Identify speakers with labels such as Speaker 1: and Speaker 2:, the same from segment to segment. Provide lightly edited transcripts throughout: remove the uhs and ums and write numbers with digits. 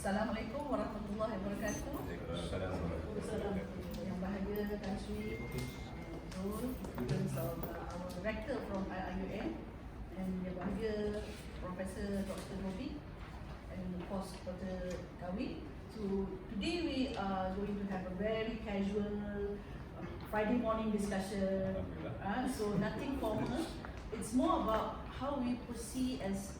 Speaker 1: Assalamualaikum warahmatullahi wabarakatuh. Yang bahagia Tan Sri Zul, our director from IIUM, and yang bahagia Professor Dr. Norbik, and of course Dr. Kawi. So today we are going to have a very casual Friday morning discussion. So nothing formal. It's more about how we foresee as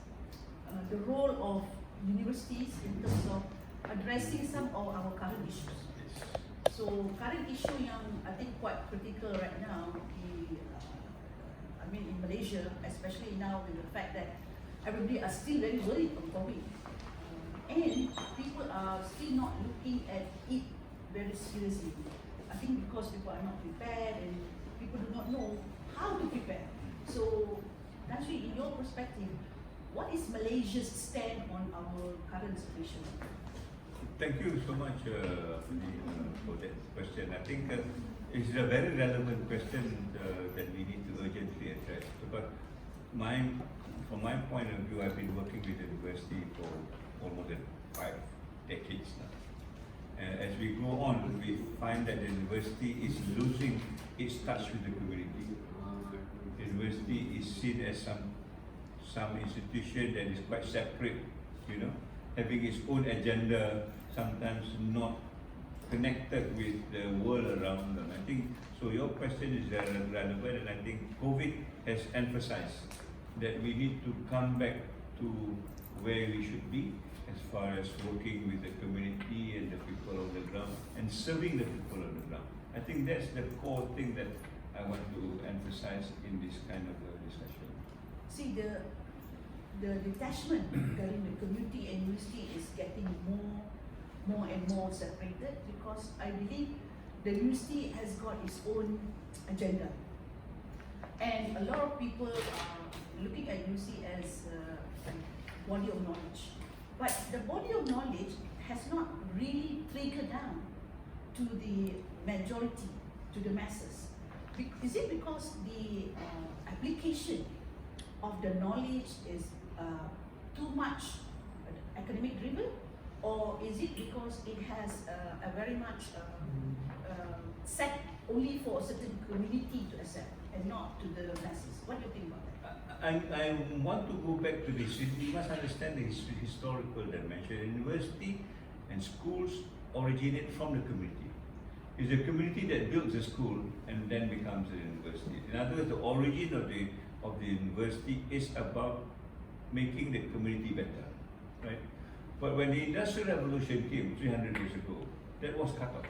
Speaker 1: the role of universities in terms of addressing some of our current issues. So current issue yang I think quite critical right now, in Malaysia, especially now with the fact that everybody are still very worried of COVID, and people are still not looking at it very seriously. I think because people are not prepared and people do not know how to prepare. So, Nasri, in your perspective, what is Malaysia's stand on our current situation?
Speaker 2: Thank you so much for that question. I think it's a very relevant question that we need to urgently address. But from my point of view, I've been working with the university for almost 5 decades now. And as we go on, we find that the university is losing its touch with the community. The university is seen as some institution that is quite separate, having its own agenda, sometimes not connected with the world around them. I think, so your question is relevant, and I think COVID has emphasized that we need to come back to where we should be as far as working with the community and the people on the ground and serving the people on the ground. I think that's the core thing that I want to emphasize in this kind of discussion.
Speaker 1: See, the detachment regarding the community and university is getting more and more separated, because I believe the university has got its own agenda, and a lot of people are looking at university as a body of knowledge, but the body of knowledge has not really trickled down to the majority, to the masses. Is it because the application of the knowledge is too much academic driven, or is it because it has a very much set only for a certain community to accept and not to the masses? What do you think about that?
Speaker 2: I want to go back to this. You must understand the historical dimension. University and schools originate from the community. It's the community that builds the school and then becomes a university. In other words, the origin of the university is about making the community better, right? But when the Industrial Revolution came 300 years ago, that was cut off.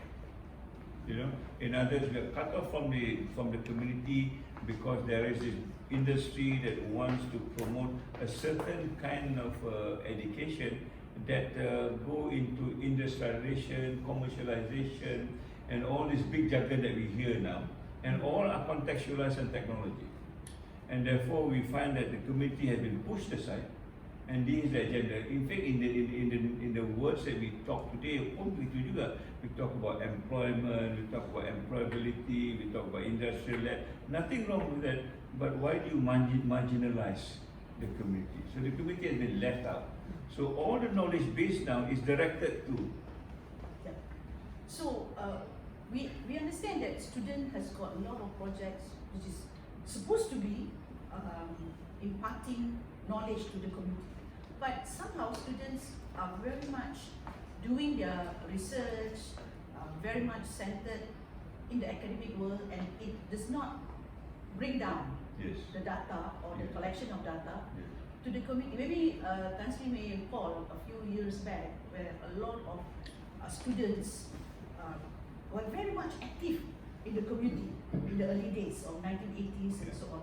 Speaker 2: In other words, we are cut off from the community because there is this industry that wants to promote a certain kind of education that go into industrialization, commercialization, and all this big jargon that we hear now, and all are contextualized in technology. And therefore, we find that the community has been pushed aside, and this is the agenda. In fact, in the words that we talk today, we talk about employment, we talk about employability, we talk about industrial led. Nothing wrong with that, but why do you marginalize the community? So the community has been left out. So all the knowledge base now is directed to.
Speaker 1: Yeah. So we understand that student has got a lot of projects which is supposed to be imparting knowledge to the community, but somehow students are very much doing their research, very much centered in the academic world, and it does not bring down the data or the collection of data to the community. Maybe Tan Sri may recall a few years back where a lot of students were very much active in the community in the early days of 1980s and so on.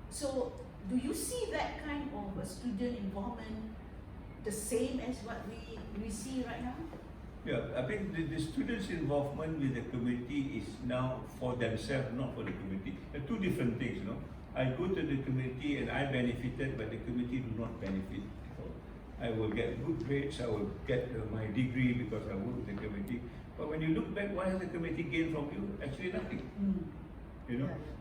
Speaker 1: So, do you see that kind of a student involvement the same as what we see right now?
Speaker 2: Yeah, I think the students' involvement with the community is now for themselves, not for the community. They're two different things, I go to the community and I benefited, but the community do not benefit. I will get good grades, I will get my degree because I work with the community. But when you look back, what has the community gained from you? Actually nothing.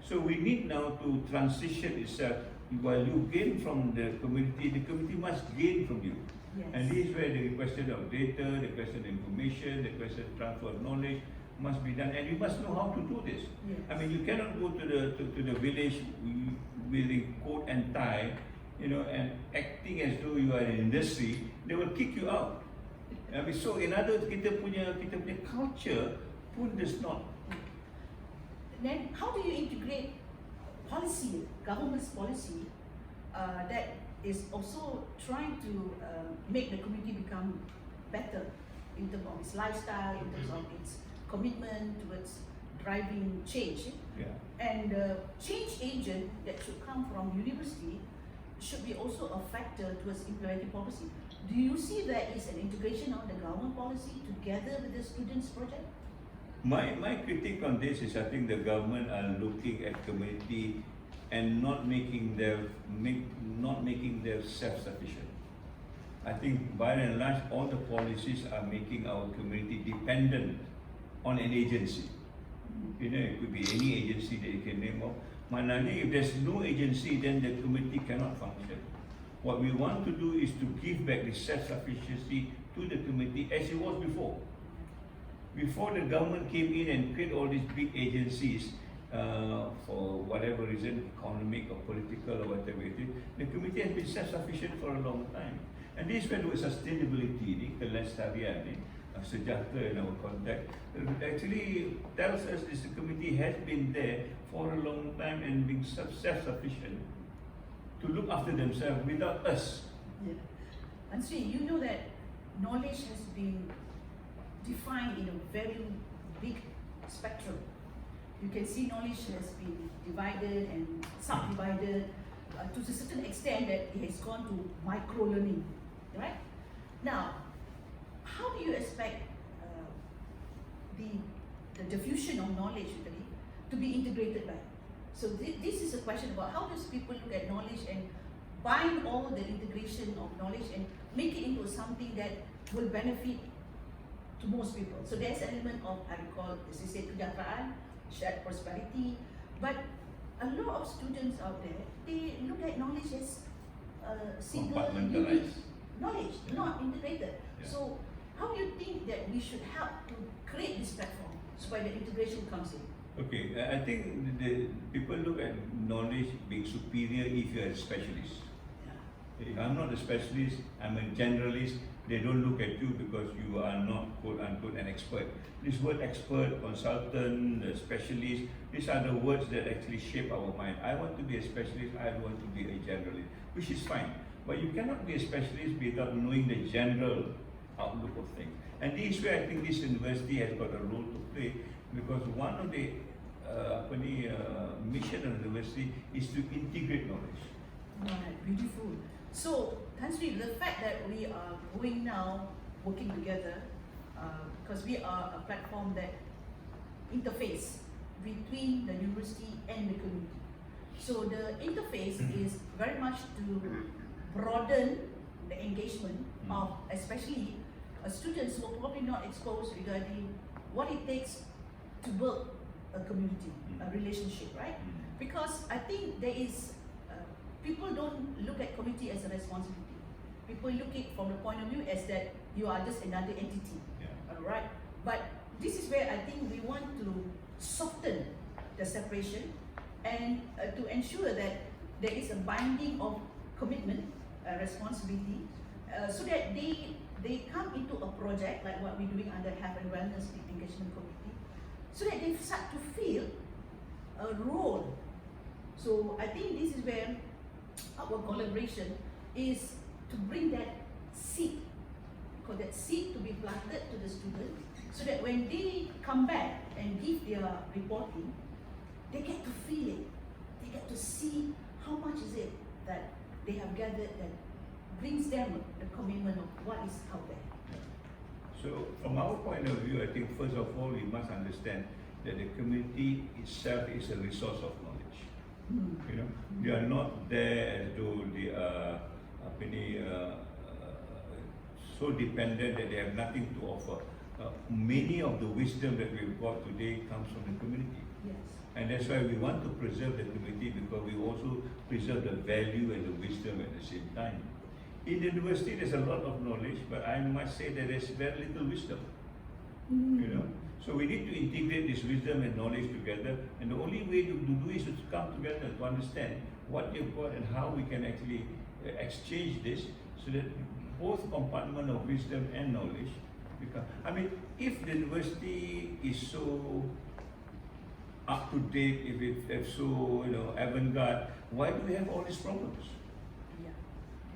Speaker 2: So we need now to transition itself. While you gain from the community must gain from you.
Speaker 1: Yes.
Speaker 2: And this is where the question of data, the question of information, the question of transfer of knowledge must be done, and you must know how to do this.
Speaker 1: Yes.
Speaker 2: I mean, you cannot go to the village with a coat and tie, and acting as though you are in industry. They will kick you out. I mean, so in other words, kita punya culture pun does not.
Speaker 1: Then how do you integrate policy, government's policy, that is also trying to make the community become better in terms of its lifestyle, in terms of its commitment towards driving change.
Speaker 2: Yeah.
Speaker 1: And the change agent that should come from university should be also a factor towards implementing policy. Do you see there is an integration of the government policy together with the students' project?
Speaker 2: My critique on this is I think the government are looking at community and not making them self-sufficient. I think by and large all the policies are making our community dependent on an agency. It could be any agency that you can name of. Mananya, if there's no agency, then the community cannot function. What we want to do is to give back the self-sufficiency to the community as it was before. Before the government came in and created all these big agencies, for whatever reason, economic or political or whatever it is, the community has been self-sufficient for a long time. And this is where the sustainability, kelestarian, sejahtera in our context, actually tells us this community has been there for a long time and being self-sufficient to look after themselves without us.
Speaker 1: Yeah. And see, you know that knowledge has been defined in a very big spectrum. You can see knowledge has been divided and subdivided to a certain extent that it has gone to micro-learning, right? Now, how do you expect the diffusion of knowledge really to be integrated by? So this is a question about how does people look at knowledge and bind all the integration of knowledge and make it into something that will benefit to most people. So there's an element of, I recall, as you said, kesejahteraan, shared prosperity, but a lot of students out there, they look at knowledge as single, unique knowledge, not integrated.
Speaker 2: Yeah.
Speaker 1: So how do you think that we should help to create this platform so where the integration comes in?
Speaker 2: Okay, I think the people look at knowledge being superior if you are a specialist.
Speaker 1: Yeah.
Speaker 2: If I'm not a specialist, I'm a generalist, they don't look at you because you are not quote unquote an expert. This word expert, consultant, specialist, these are the words that actually shape our mind. I want to be a specialist, I want to be a generalist, which is fine. But you cannot be a specialist without knowing the general outlook of things. And this is where I think this university has got a role to play, because one of the mission of the university is to integrate knowledge.
Speaker 1: Right, beautiful. So, Tan Sri, the fact that we are going now, working together, because we are a platform that interface between the university and the community. So the interface is very much to broaden the engagement of especially students who are probably not exposed regarding what it takes to build a community, a relationship, right? Because I think there is, people don't look at community as a responsibility. People look at it from the point of view as that you are just another entity, alright? But this is where I think we want to soften the separation and to ensure that there is a binding of commitment, responsibility, so that they come into a project like what we're doing under Health and Wellness Engagement Committee, so that they start to feel a role. So I think this is where our collaboration is to bring that seed, because that seed to be planted to the students, so that when they come back and give their reporting, they get to feel it, they get to see how much is it that they have gathered that brings them the commitment of what is out there.
Speaker 2: So from our point of view, I think first of all we must understand that the community itself is a resource of knowledge. You know, they are not there as though they are so dependent that they have nothing to offer. Many of the wisdom that we've got today comes from the community.
Speaker 1: Yes.
Speaker 2: And that's why we want to preserve the community, because we also preserve the value and the wisdom at the same time. in the university there's a lot of knowledge, but I must say that there's very little wisdom. You know, so we need to integrate this wisdom and knowledge together, and the only way to do is to come together to understand what you've got and how we can actually exchange this, so that both compartment of wisdom and knowledge become. I mean, if the university is so up to date, if it's so avant-garde, why do we have all these problems?
Speaker 1: Yeah.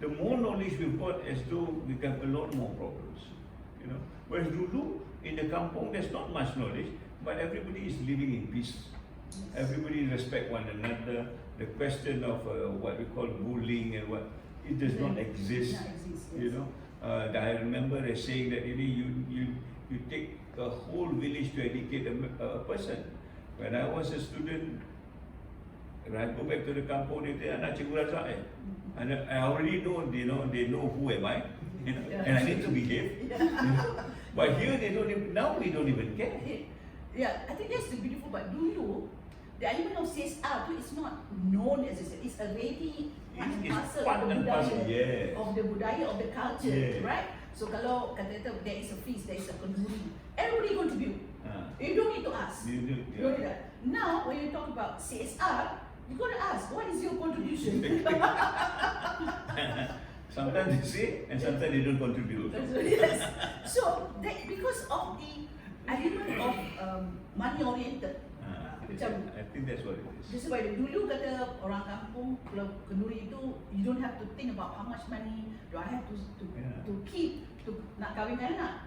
Speaker 2: The more knowledge we've got, as though we have a lot more problems. Whereas dulu in the kampung there's not much knowledge, but everybody is living in peace. Everybody respect one another. The question of what we call bullying and what, it does not exist.
Speaker 1: Yes.
Speaker 2: I remember saying that you take a whole village to educate a person. When I was a student, when I go back to the kampung, they say, "Anak Cikgu Razak." And I already know, they know who am I, and I need to behave. But here they don't even, now we don't even care.
Speaker 1: Yeah, I think that's the beautiful. But dulu, the element of CSR is not known as it's already part and parcel of the budaya of the culture, right? So kalau kata there is a feast, there is a kenduri, everybody contribute. You don't need to ask. You don't need that. Now, when you talk about CSR, you got to ask, what is your contribution?
Speaker 2: Sometimes they say, and sometimes they don't contribute.
Speaker 1: Yes. So, because of the element of money-oriented,
Speaker 2: I think that's what it is.
Speaker 1: That's why dulu kata orang kampung, kalau kenduri itu, you don't have to think about how much money do I have to keep to nak kahwinkan anak.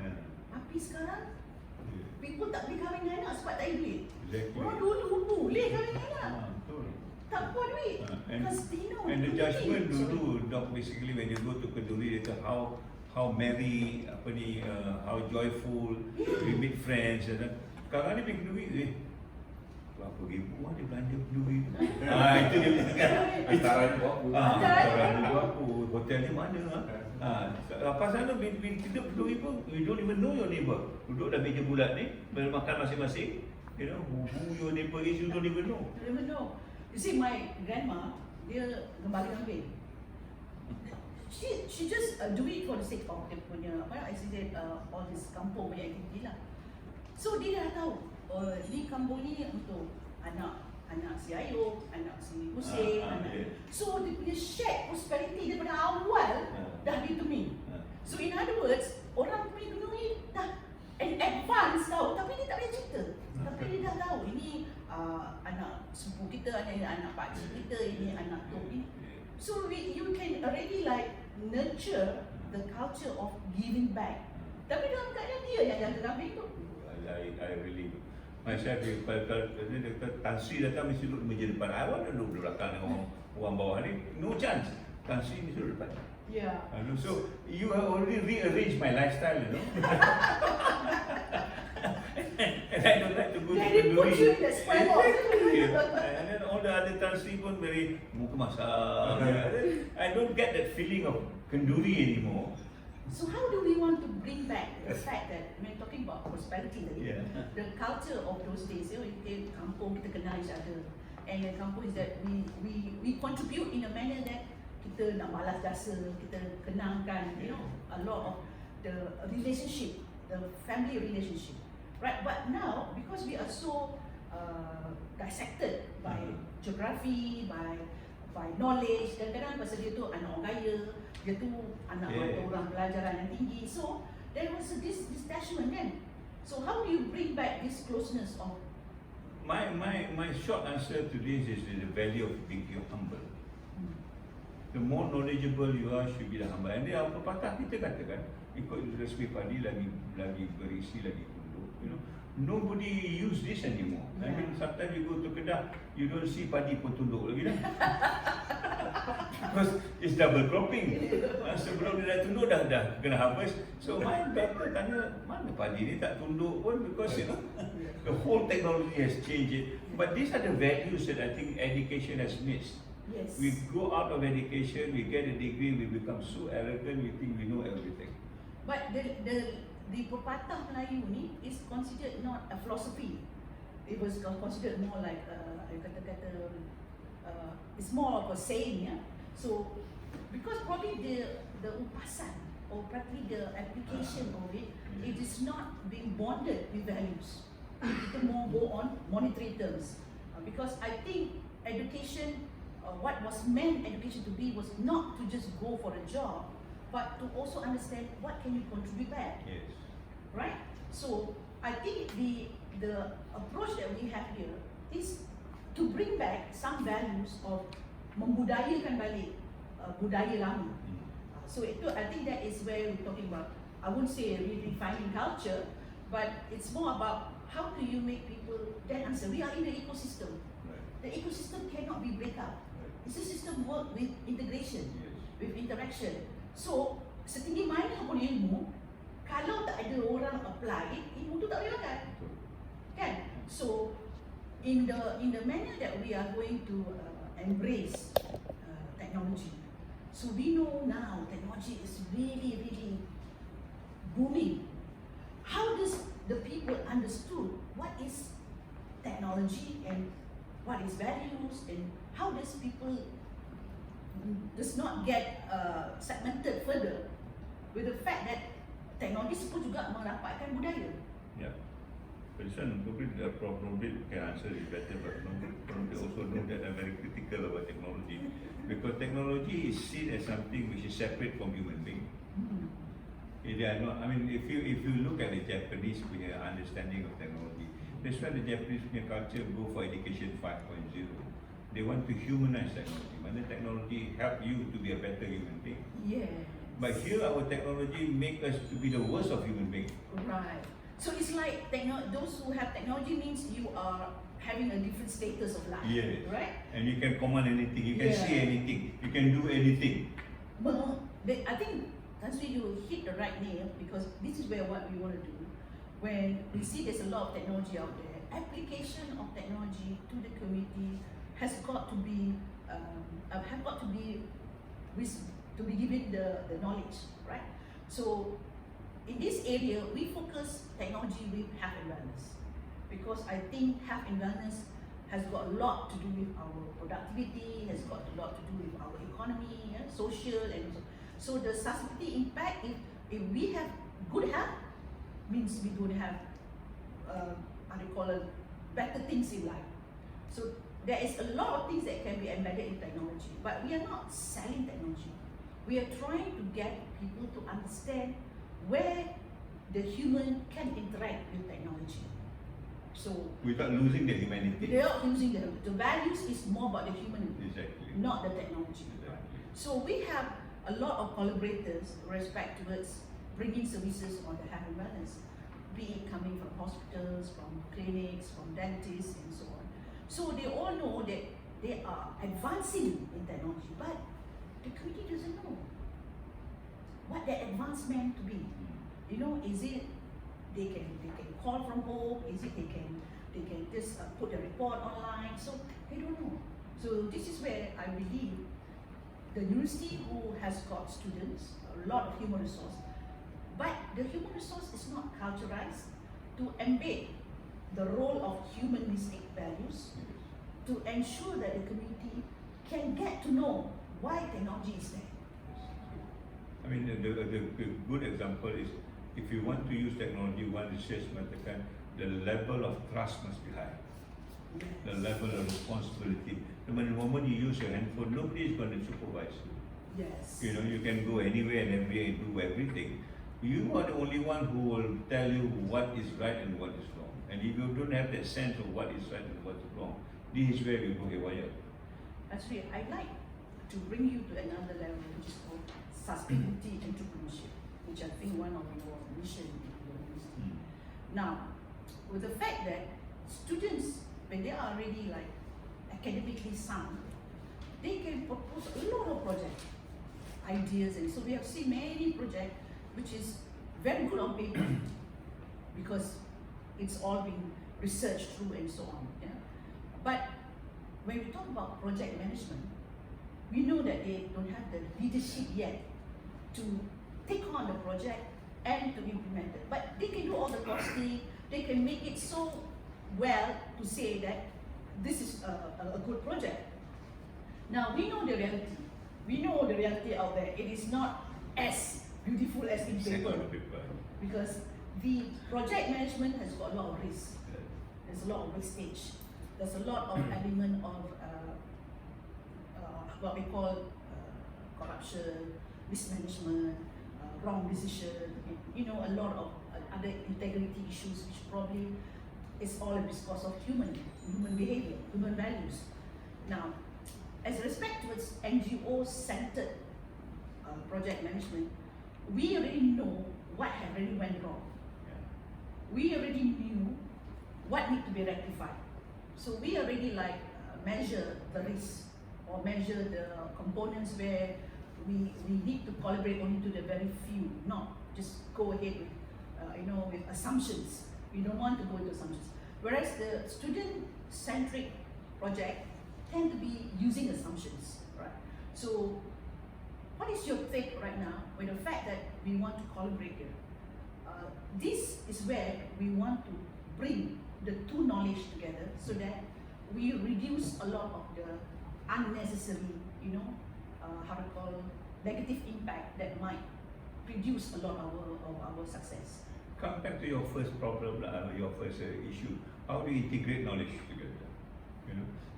Speaker 1: Tapi sekarang, people tak boleh kahwinkan anak sebab tak ada duit. Orang dulu boleh kahwinkan anak. Tak puas duit. Because they know.
Speaker 2: And the judgment dulu, basically when you go to kenduri, they tell how merry, how joyful, we meet friends. Sekarang ni pergi kenduri, berapa ribu dia belanja kenduri. Itu dia cakap. Hantaran buat apa? Hotel ni mana? Lepas sana, kita kenduri pun, you don't even know your neighbor. Duduk dalam meja bulat ni, makan masing-masing. Who your neighbor is, you don't even know.
Speaker 1: You don't even know. You see, my grandma, dia gembala kambing. She just do it for the sake of dia punya, all this kampung punya aktiviti lah. So dia dah tahu, ni kampung ni untuk anak si Ayub, anak si Hussein, So dia punya shared prosperity daripada awal dah determine. So in other words, orang punya kenduri dah in advance tahu, tapi dia tak boleh cerita. Tapi dia dah tahu, ini anak sepupu kita, ini anak pakcik kita, ini anak tok ni. So you can already nurture the culture of giving back. Tapi dalam keadaan dia yang jaga kambing tu.
Speaker 2: I really do. Myself, kalau Tan Sri datang mesti duduk di meja depan. I want to duduk di belakang dengan orang bawah ni. No chance. Tan Sri mesti duduk depan.
Speaker 1: Yeah.
Speaker 2: So you have already rearranged my lifestyle, And I don't like to go to kenduri.
Speaker 1: They put you in the square box.
Speaker 2: And then all the other Tan Sri pun very muka masak. I don't get that feeling of kenduri anymore.
Speaker 1: So how do we want to bring back the fact that when talking about prosperity, the culture of those days, kita kampung, kita kenal each other, and the kampung is that we contribute in a manner that kita nak balas jasa, kita kenangkan, a lot of the relationship, the family relationship, right? But now because we are so dissected by geography, by knowledge, kadang-kadang pasal dia tu anak orang kaya, dia tu anak orang pelajaran yang tinggi. So there was this detachment then. So how do you bring back this closeness of?
Speaker 2: My short answer to this is the value of being humble. The more knowledgeable you are, should be the humble. And dia pepatah kita katakan, ikut resipi padi lagi berisi lagi tunduk. Nobody use this anymore. I mean, sometimes you go to Kedah, you don't see padi pun tunduk lagi dah. Because it's double cropping. Sebelum dia dah tunduk dah kena harvest. So my daughter tanya, mana padi ni tak tunduk pun, because the whole technology has changed it. But these are the values that I think education has missed.
Speaker 1: Yes.
Speaker 2: We go out of education, we get a degree, we become so arrogant, we think we know everything.
Speaker 1: But the pepatah Melayu ni is considered not a philosophy. It was considered more like kata-kata, it's more of a saying, yeah. So because probably the upasan or probably the application of it, it is not being bonded with values. Kita more go on monetary terms, because I think education, what was meant education to be was not to just go for a job, but to also understand what can you contribute back,
Speaker 2: Yes.
Speaker 1: right? So I think the approach that we have here is to bring back some values of membudayakan balik budaya lama. So itu, I think that is where we're talking about. I won't say redefining culture, but it's more about how do you make people then answer. We are in the ecosystem.
Speaker 2: Right.
Speaker 1: The ecosystem cannot be break up.
Speaker 2: Right.
Speaker 1: It's a system work with integration,
Speaker 2: Yes.
Speaker 1: with interaction. So setinggi mana pun ilmu, kalau tak ada orang apply, ilmu tu tak boleh makan.
Speaker 2: Betul.
Speaker 1: Kan? So in the manner that we are going to embrace technology, so we know now technology is really, really booming. How does the people understood what is technology and what is values, and how does people does not get segmented further with the fact that teknologi pun juga merapatkan budaya.
Speaker 2: Yeah. But this one, probably Prof. Norbik can answer it better, but Norbik probably also know that I'm very critical about technology, because technology is seen as something which is separate from human being. They are not. I mean, if you look at the Japanese understanding of technology, that's why the Japanese culture go for education 5.0. They want to humanize technology. When the technology help you to be a better human being.
Speaker 1: Yes.
Speaker 2: But here our technology make us to be the worst of human beings.
Speaker 1: Right. So it's like those who have technology means you are having a different status of life.
Speaker 2: Yes.
Speaker 1: Right?
Speaker 2: And you can command anything, you can
Speaker 1: Yeah.
Speaker 2: see anything, you can do anything.
Speaker 1: Well, I think that's where you hit the right nail, because this is where what we want to do. When we see there's a lot of technology out there, application of technology to the community has got to be given the knowledge, right? So in this area, we focus technology with health and wellness, because I think health and wellness has got a lot to do with our productivity, has got a lot to do with our economy, social, and so the sustainability impact. If we have good health, means we don't have better things in life. So there is a lot of things that can be embedded in technology, but we are not selling technology. We are trying to get people to understand where the human can interact with technology. So
Speaker 2: Without losing the humanity.
Speaker 1: without using the values is more about the human,
Speaker 2: Exactly.
Speaker 1: not the technology.
Speaker 2: Exactly.
Speaker 1: So we have a lot of collaborators with respect towards bringing services on the health and wellness, be it coming from hospitals, from clinics, from dentists, and so on. So they all know that they are advancing in technology, but the community doesn't know what that advancement to be. You know, is it they can call from home? Is it they can just put a report online? So they don't know. So this is where I believe the university, who has got students, a lot of human resource, but the human resource is not culturalized to embed the role of humanistic values, to ensure that the community can get to know why technology is there.
Speaker 2: I mean, the good example is, if you want to use technology, one research mengatakan the level of trust must be high, the level of responsibility. The moment you use your handphone, nobody is going to supervise you.
Speaker 1: Yes.
Speaker 2: You know, you can go anywhere and everywhere and do everything. You are the only one who will tell you what is right and what is wrong. And if you don't have that sense of what is right and what is wrong, this is where we go haywire.
Speaker 1: Actually, I'd like to bring you to another level, which is called sustainability entrepreneurship, which I think one of your mission in your university. Now, with the fact that students, when they are already like academically sound, they can propose a lot of project ideas, and so we have seen many projects which is very good on paper because it's all been researched through and so on. Yeah? But when we talk about project management, we know that they don't have the leadership yet to take on the project and to implement it. But they can do all the costing, they can make it so well to say that this is a good project. Now we know the reality. we know the reality out there. It is not as beautiful as in paper, because the project management has got a lot of risk. There's a lot of wastage. There's a lot of element of what we call corruption, mismanagement, wrong decision. You know, a lot of other integrity issues, which probably is all because of human behavior, human values. Now, as respect towards NGO-centered project management, we already know what had already went wrong. We already knew what need to be rectified. So we already measure the risk, or measure the components where we need to collaborate only to the very few, not just go ahead with with assumptions. We don't want to go into assumptions. Whereas the student-centric project tend to be using assumptions, right? So what is your take right now with the fact that we want to collaborate here? This is where we want to bring the two knowledge together so that we reduce a lot of the unnecessary, negative impact that might reduce a lot of our success.
Speaker 2: Come back to your first problem, your first issue. How do you integrate knowledge together?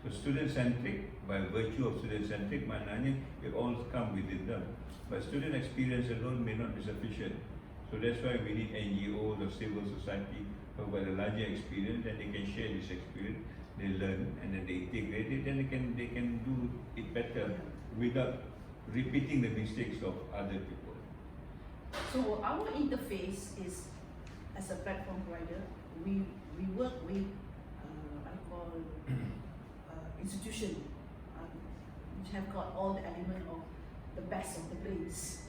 Speaker 2: So student-centric, by virtue of student-centric, maknanya it all come within them. But student experience alone may not be sufficient. So that's why we need NGOs or civil society who have a larger experience, and they can share this experience. They learn and then they integrate it, and they can do it better without repeating the mistakes of other people.
Speaker 1: So our interface is, as a platform provider, we work with institution which have got all the element of the best of the brains.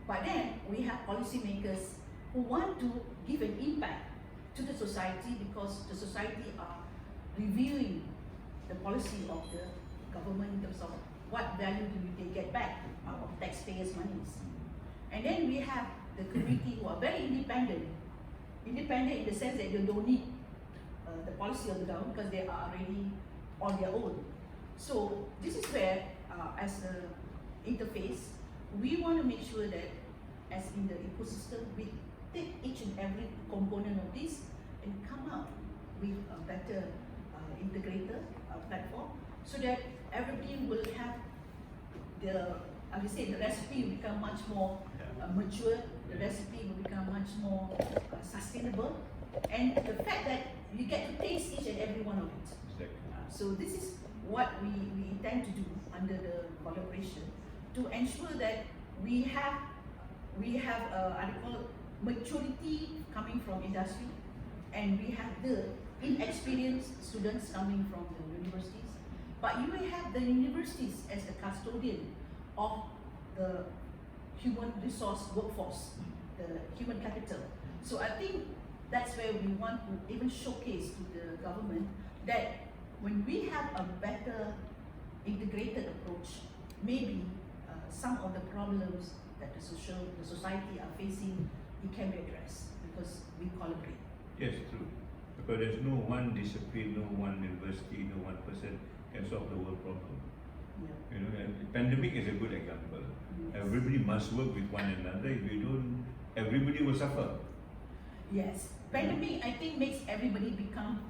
Speaker 1: But then we have policymakers who want to give an impact to the society, because the society are reviewing the policy of the government in terms of what value do they get back out of taxpayers' monies. And then we have the community who are very independent in the sense that they don't need the policy of the government because they are already on their own. So this is where, as an interface, we want to make sure that, as in the ecosystem, we take each and every component of this and come up with a better integrator platform, so that everybody will have the recipe will become much more mature, the recipe will become much more sustainable, and the fact that you get to taste each and every one of it. So this is what we intend to do under the collaboration, to ensure that we have maturity coming from industry, and we have the inexperienced students coming from the universities. But you will have the universities as the custodian of the human resource workforce, the human capital. So I think that's where we want to even showcase to the government that when we have a better integrated approach, maybe some of the problems that the society are facing, it can be addressed because we collaborate.
Speaker 2: Yes, true. Because there's no one discipline, no one university, no one person can solve the world problem.
Speaker 1: Yeah.
Speaker 2: And the pandemic is a good example. Yes. Everybody must work with one another. If we don't, everybody will suffer.
Speaker 1: Yes, pandemic I think makes everybody become.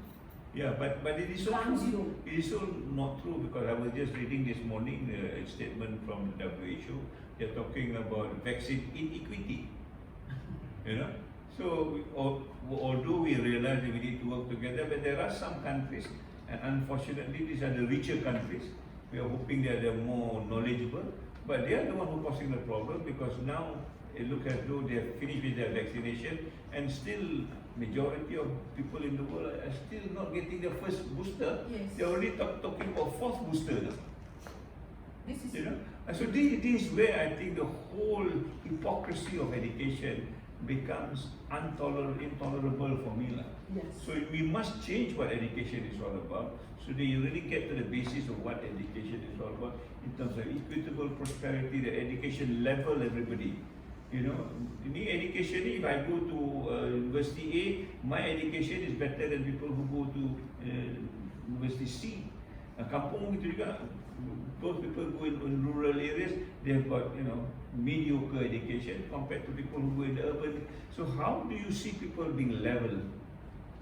Speaker 2: Yeah, but it is so true. It is so not true, because I was just reading this morning a statement from the WHO. They're talking about vaccine inequity. So although we realize that we need to work together, but there are some countries, and unfortunately these are the richer countries. We are hoping that they're more knowledgeable, but they are the one who are causing the problem, because now it looks as though they have finished with their vaccination, and still majority of people in the world are still not getting their first booster.
Speaker 1: Yes.
Speaker 2: They're already talking about fourth booster now.
Speaker 1: This is
Speaker 2: So this is where I think the whole hypocrisy of education becomes intolerable for me.
Speaker 1: Yes.
Speaker 2: So we must change what education is all about, so that you really get to the basis of what education is all about in terms of equitable prosperity, the education level everybody. In education, if I go to University A, my education is better than people who go to University C. Kampung itu juga, those people who in rural areas, they've got, you know, mediocre education compared to people who go in the urban. So how do you see people being leveled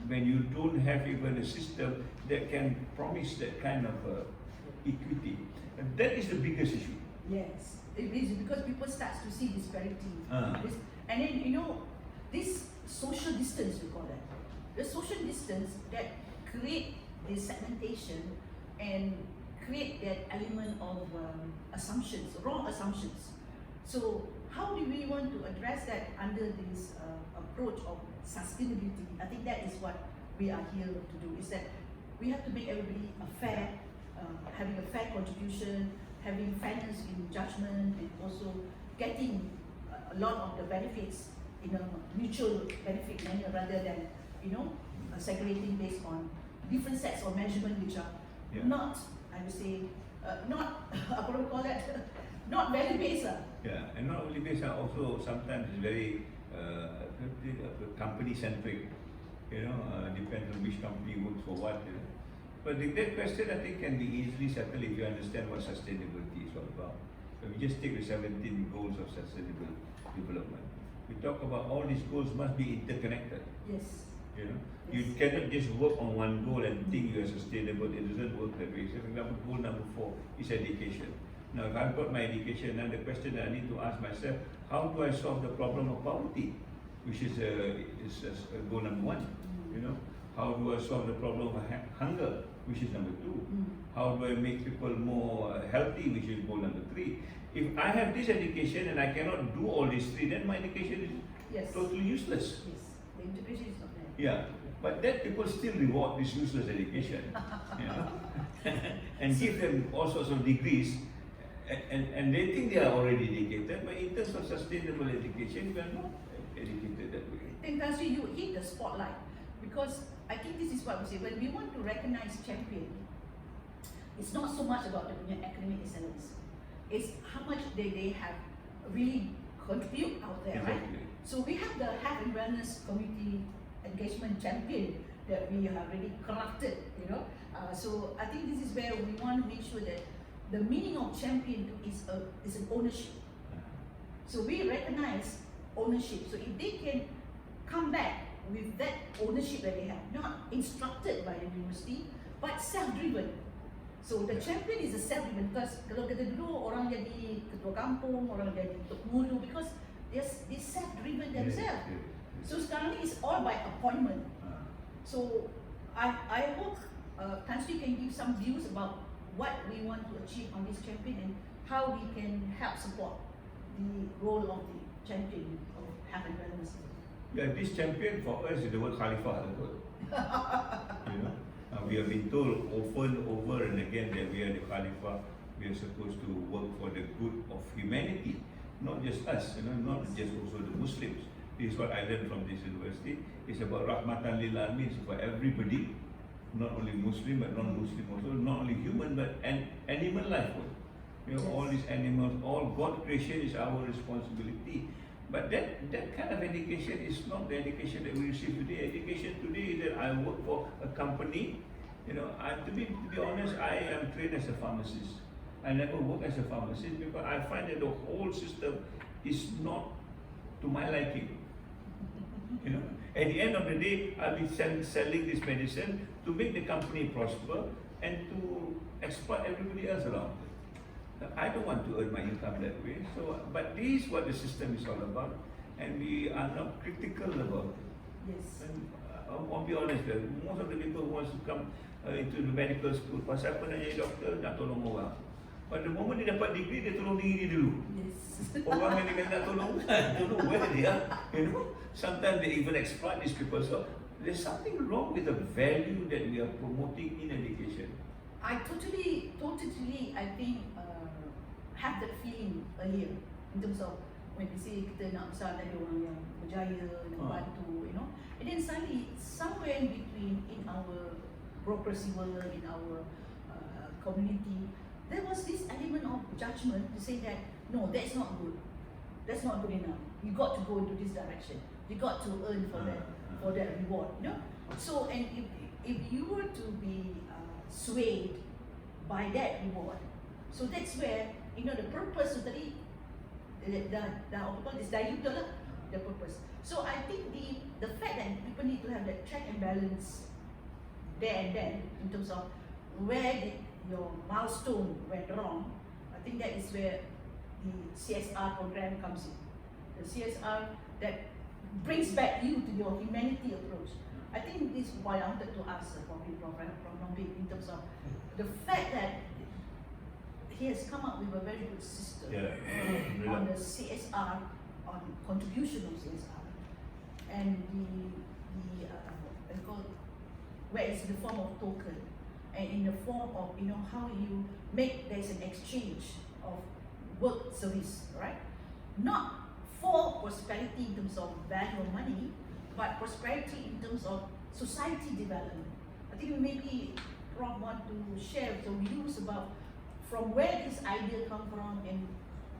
Speaker 2: when you don't have even a system that can promise that kind of equity? And that is the biggest issue.
Speaker 1: Yes, it is, because people start to see disparity. And then, you know, this social distance, we call that. The social distance that create this segmentation and create that element of assumptions, wrong assumptions. So how do we want to address that under this approach of sustainability? I think that is what we are here to do, is that we have to make everybody having a fair contribution, having fairness in judgment, and also getting a lot of the benefits in a mutual benefit manner rather than, you know, segregating based on different sets of measurement which are not, I would say, not, what do we call that? Not value based.
Speaker 2: Yeah, and not only based, also sometimes it's very company centric. You know, depends on which company works for what. You know. But that question, I think, can be easily settled if you understand what sustainability is all about. So we just take the 17 goals of sustainable development. We talk about all these goals must be interconnected.
Speaker 1: Yes.
Speaker 2: You know, you cannot just work on one goal and think you are sustainable. It doesn't work that way. So, for example, goal number 4 is education. Now, if I've got my education, then the question that I need to ask myself: how do I solve the problem of poverty, which is goal number 1? You know, how do I solve the problem of hunger, which is number 2? How do I make people more healthy, which is goal number 3? If I have this education and I cannot do all these 3, then my education is totally useless.
Speaker 1: Yes, the integration is not there.
Speaker 2: Yeah, but then people still reward this useless education, you know, and give them all sorts of degrees, and they think they are already educated, but in terms of sustainable education, we are not educated that way.
Speaker 1: I think actually you hit the spotlight, because I think this is what we say, when we want to recognize champion, it's not so much about the academic excellence, it's how much they have really contribute out there,
Speaker 2: Exactly.
Speaker 1: right? So we have the health and wellness community engagement champion that we have already crafted, you know. So I think this is where we want to make sure that the meaning of champion is an ownership. So we recognize ownership. So if they can come back with that ownership that they have, not instructed by the university, but self-driven. So the champion is a self-driven, because kalau kita dulu orang jadi ketua kampung, orang jadi pengulu, because they self-driven themselves. So sekarang ni it's all by appointment. So I hope Tan Sri can give some views about what we want to achieve on this champion and how we can help support the role of the champion of health and wellness.
Speaker 2: Yeah, this champion for us is the word Khalifah. You know, we have been told over and again that we are the Khalifah. We are supposed to work for the good of humanity, not just us. You know, not just also the Muslims. This is what I learned from this university. It's about Rahmatan lil Alamin, for everybody, not only Muslim but non-Muslim also, not only human but animal life also. You know, all these animals, all God creation is our responsibility. But that kind of education is not the education that we receive today. Education today is that I work for a company. You know, to be honest, I am trained as a pharmacist. I never work as a pharmacist because I find that the whole system is not to my liking. You know, at the end of the day, I'll be selling this medicine to make the company prosper and to exploit everybody else around. I don't want to earn my income that way. So, but this is what the system is all about, and we are not critical about it.
Speaker 1: Yes.
Speaker 2: And I'll be honest, most of the people who wants to come into the medical school, pasal apa nak jadi doktor, nak tolong orang. But the moment dia dapat degree, dia tolong diri dia dulu.
Speaker 1: Yes.
Speaker 2: Orang yang dia kata nak tolong, don't know where they are. You know, sometimes they even exploit these people. So there's something wrong with the value that we are promoting in education.
Speaker 1: I totally, I think, have that feeling earlier in terms of when we say kita nak besar dari orang yang berjaya, nak bantu, you know. And then suddenly, somewhere in between, in our bureaucracy world, in our community, there was this element of judgment to say that, no, that's not good. That's not good enough. You got to go into this direction. You got to earn for that reward, you know. So, and if you were to be swayed by that reward, So that's where, you know, the purpose of the is diluted lah, the purpose. So I think the fact that people need to have that check and balance there and then in terms of where did your milestone went wrong, I think that is where the CSR program comes in. The CSR that brings back you to your humanity approach. I think this is why I wanted to ask probably Prof. Norbik in terms of the fact that he has come up with a very good system on the CSR, on contribution of CSR, and where it's in the form of token, and in the form of, you know, how you make there's an exchange of work service, right? Not for prosperity in terms of value of money, but prosperity in terms of society development. I think maybe Prof want to share some views about from where this idea come from and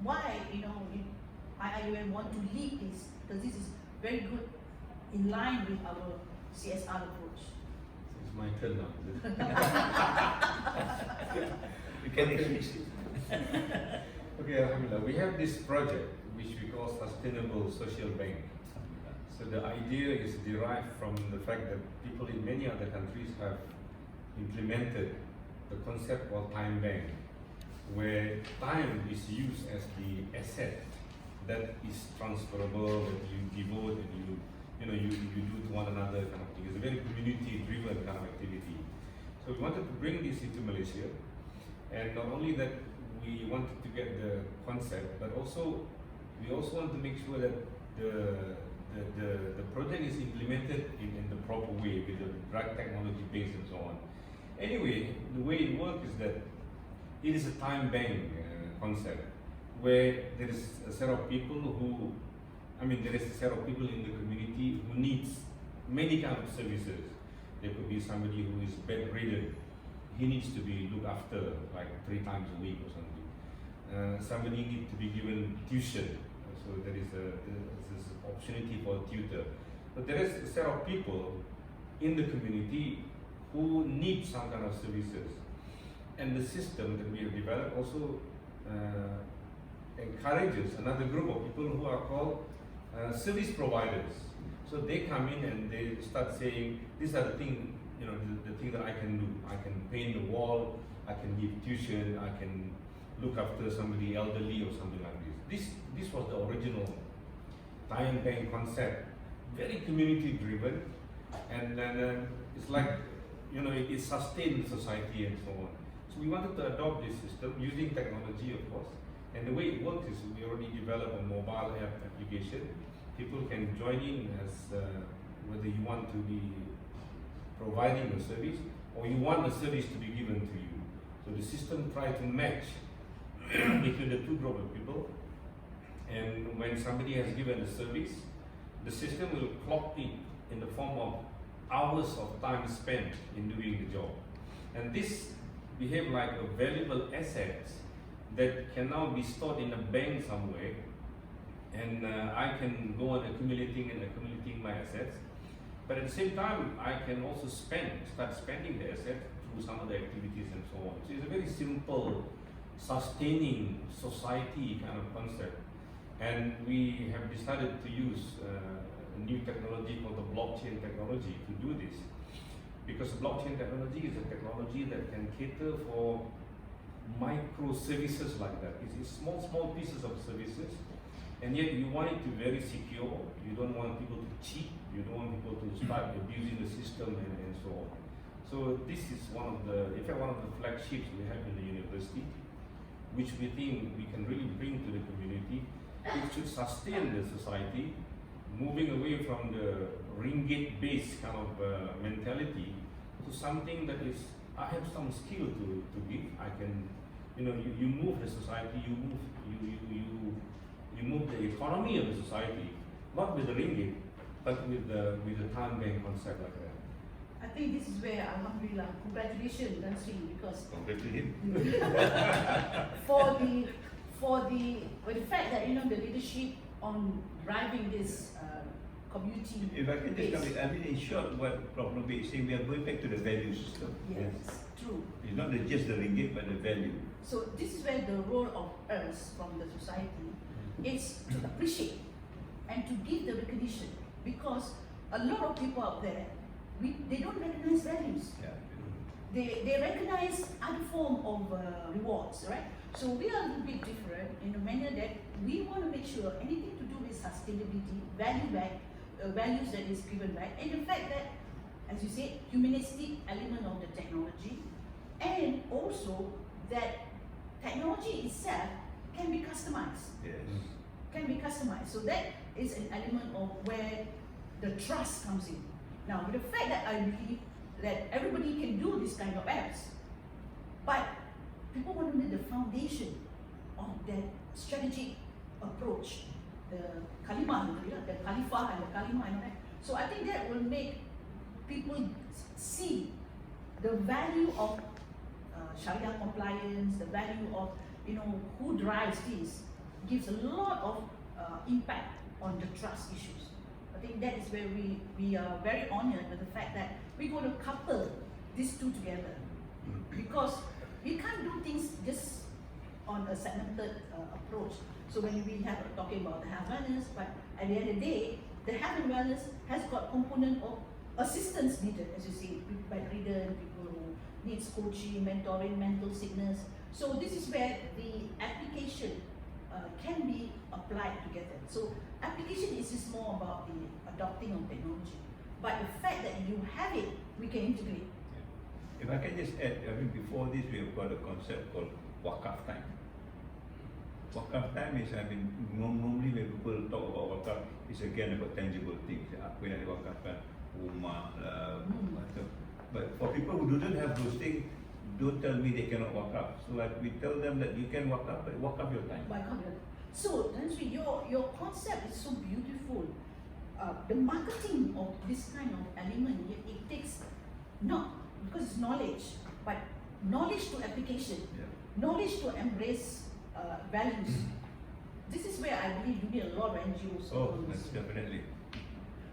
Speaker 1: why, you know, IIUM want to lead this, because this is very good in line with our CSR approach.
Speaker 3: It's my turn now.
Speaker 2: You can express it.
Speaker 3: Okay, Alhamdulillah. We have this project which we call Sustainable Social Bank. So the idea is derived from the fact that people in many other countries have implemented the concept of time bank, where time is used as the asset that is transferable, that you devote and you do to one another kind of thing. It's a very community-driven kind of activity. So we wanted to bring this into Malaysia, and not only that we wanted to get the concept, but also we also want to make sure that the project is implemented in the proper way with the right technology base and so on. Anyway, the way it works is that it is a time bank concept where there is a set of people who, there is a set of people in the community who needs many kind of services. There could be somebody who is bedridden. He needs to be looked after like 3 times a week or something. Somebody needs to be given tuition. So there is this opportunity for a tutor. But there is a set of people in the community who need some kind of services. And the system that we have developed also encourages another group of people who are called service providers. So they come in and they start saying, these are the things, the thing that I can do. I can paint the wall, I can give tuition, I can look after somebody elderly or something like this. This was the original time bank concept, very community driven, and then it's like, it sustains society and so on. So we wanted to adopt this system using technology, of course. And the way it works is we already developed a mobile app application. People can join in as whether you want to be providing a service or you want the service to be given to you. So the system tries to match between the two groups of people. And when somebody has given a service, the system will clock it in the form of hours of time spent in doing the job. And this behave like a valuable asset that can now be stored in a bank somewhere, and I can go on accumulating my assets. But at the same time, I can also start spending the asset through some other activities and so on. So it's a very simple, sustaining society kind of concept. And we have decided to use a new technology called the blockchain technology to do this. Because blockchain technology is a technology that can cater for micro services like that. It's small pieces of services, and yet you want it to be very secure. You don't want people to cheat. You don't want people to start abusing the system and so on. So this is one of the flagships we have in the university, which we think we can really bring to the community. It should sustain the society, moving away from the ringgit-based kind of mentality to something that is, I have some skill to give. I can, you move the society, you move the economy of the society, not with the ringgit, but with the time bank concept like that.
Speaker 1: I think this is where, alhamdulillah, congratulations, Dansri, because for the fact that the leadership on driving this community.
Speaker 2: If I can just come
Speaker 1: based.
Speaker 2: in, I mean, in short, what Prof. Norbik is saying, we are going back to the value system.
Speaker 1: Yes, true.
Speaker 2: It's not just the ringgit, but the value.
Speaker 1: So this is where the role of us from the society is to appreciate and to give the recognition, because a lot of people out there, they don't recognize values.
Speaker 2: Yeah.
Speaker 1: They recognize other form of rewards, right? So we are a little bit different in a manner that we want to make sure anything to do with sustainability, values that is given back, and the fact that, as you said, humanistic element of the technology, and also that technology itself can be customized.
Speaker 2: Yes.
Speaker 1: Can be customized. So that is an element of where the trust comes in. Now, with the fact that I believe that everybody can do this kind of apps, but people want to make the foundation of that strategic approach, the kalimah, the khalifah and the kalimah and all that. So I think that will make people see the value of Sharia compliance, the value of who drives this, gives a lot of impact on the trust issues. I think that is where we are very honored with the fact that we're going to couple these two together, because we can't do things just on a segmented approach. So when we have talking about the health wellness, but at the end of the day, the health and wellness has got component of assistance needed, as you see, bedridden, people who needs coaching, mentoring, mental sickness. So this is where the application can be applied together. So application is just more about the adopting of technology, but the fact that you have it, we can integrate.
Speaker 2: If I can just add, I mean, before this we have got a concept called wakaf time. Wakaf time is, I mean, normally when people talk about wakaf, it's again about tangible things. Apa yang diwakafkan, rumah, macam. But for people who don't have those things, don't tell me they cannot wakaf. So like we tell them that you can wakaf, but wakaf your time.
Speaker 1: So, Tansri, your concept is so beautiful. The marketing of this kind of element, it takes not because it's knowledge, but knowledge to application, knowledge to embrace values. This is where I believe you need a lot of NGOs.
Speaker 2: Oh, that's definitely.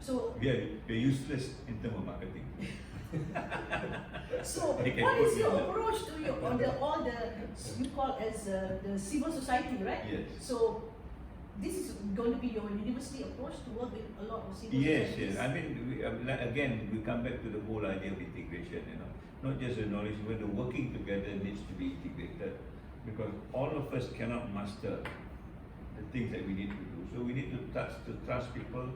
Speaker 1: So
Speaker 2: we're useless in terms of marketing.
Speaker 1: So what is your approach to all the you call as the civil society, right?
Speaker 2: Yes.
Speaker 1: So this is going to be your university approach to work with a lot of civil
Speaker 2: Yes,
Speaker 1: societies.
Speaker 2: yes. I mean, again, we come back to the whole idea of integration. Not just the knowledge, but the working together needs to be integrated, because all of us cannot master the things that we need to do. So we need to trust people,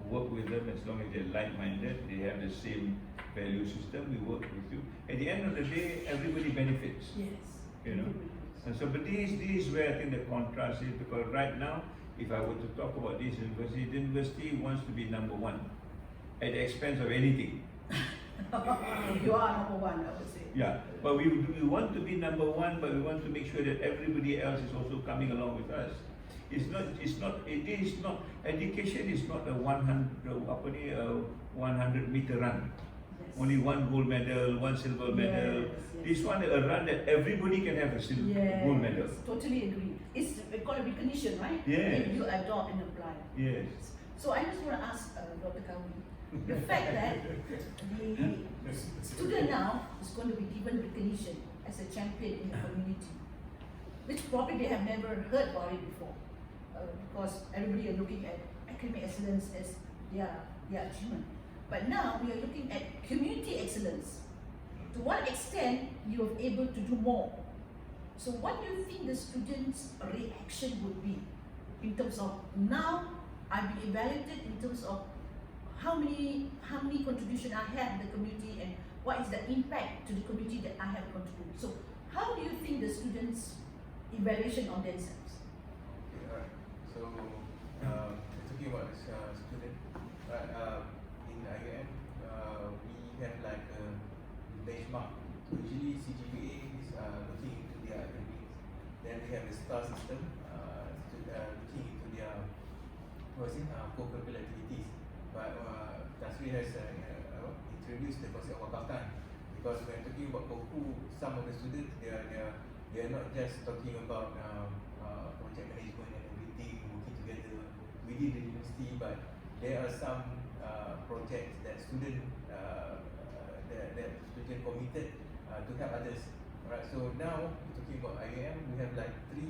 Speaker 2: work with them as long as they're like-minded, they have the same value system, we work with you. At the end of the day, everybody benefits.
Speaker 1: Yes.
Speaker 2: And so, but this is where I think the contrast is, because right now, if I were to talk about this university, the university wants to be number one at the expense of anything.
Speaker 1: You are number one, I would say.
Speaker 2: Yeah, but we want to be number one, but we want to make sure that everybody else is also coming along with us. It is not, education is not a 100-meter run.
Speaker 1: Yes.
Speaker 2: Only one gold medal, one silver medal.
Speaker 1: Yes.
Speaker 2: This one is a run that everybody can have a gold medal.
Speaker 1: Totally agree. It's called recognition, right?
Speaker 2: Yes.
Speaker 1: If you adopt and apply.
Speaker 2: Yes.
Speaker 1: So I just want to ask Dr. Kawi, the fact that the student now is going to be given recognition as a champion in the community, which probably they have never heard about it before, because everybody are looking at academic excellence as their achievement. But now we are looking at community excellence. To what extent you are able to do more? So what do you think the students' reaction would be in terms of now I've been evaluated in terms of how many contribution I have in the community and what is the impact to the community that I have contributed. So how do you think the students' evaluation on themselves?
Speaker 4: Okay, alright. So talking about this student, in IAM, we have like a benchmark. Usually CGPA is looking into their academics. Then we have the STAR system, looking into their co-curricular activities. But Tasri has introduced the concept of wakaf time, because when talking about Koku, some of the students they are not just talking about project management and everything, working together within the university, but there are some projects that student that student committed to help others. Alright, so now talking about IAM, we have like 3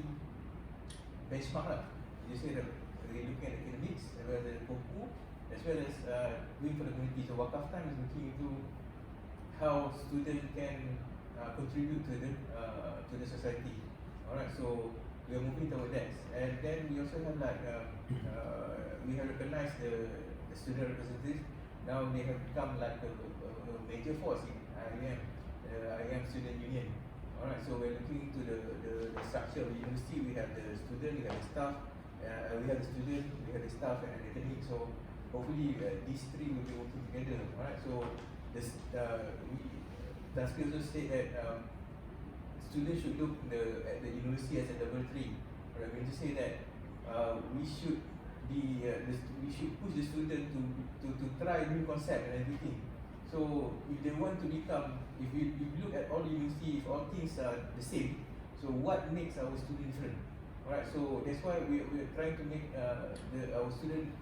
Speaker 4: benchmark lah. You say that we're looking at academics, as well as Koku, as well as doing for the community. So Wakaf Time is looking into how students can contribute to the society. Alright, so we are moving toward that, and then we also have like we have recognized the student representatives. Now they have become like a major force in IAM, IAM Student Union. Alright, so we're looking into the structure of the university. We have the student, we have the staff, we have the student, we have the staff and academic. So hopefully these 3 will be working together. Alright, so this Tansky also state that students should look at the university as a level 3. Alright, we just say that we should we should push the student to try new concept and everything. So if they want to become, if you look at all universities, if all things are the same, so what makes our student different? Alright, so that's why we're trying to make our student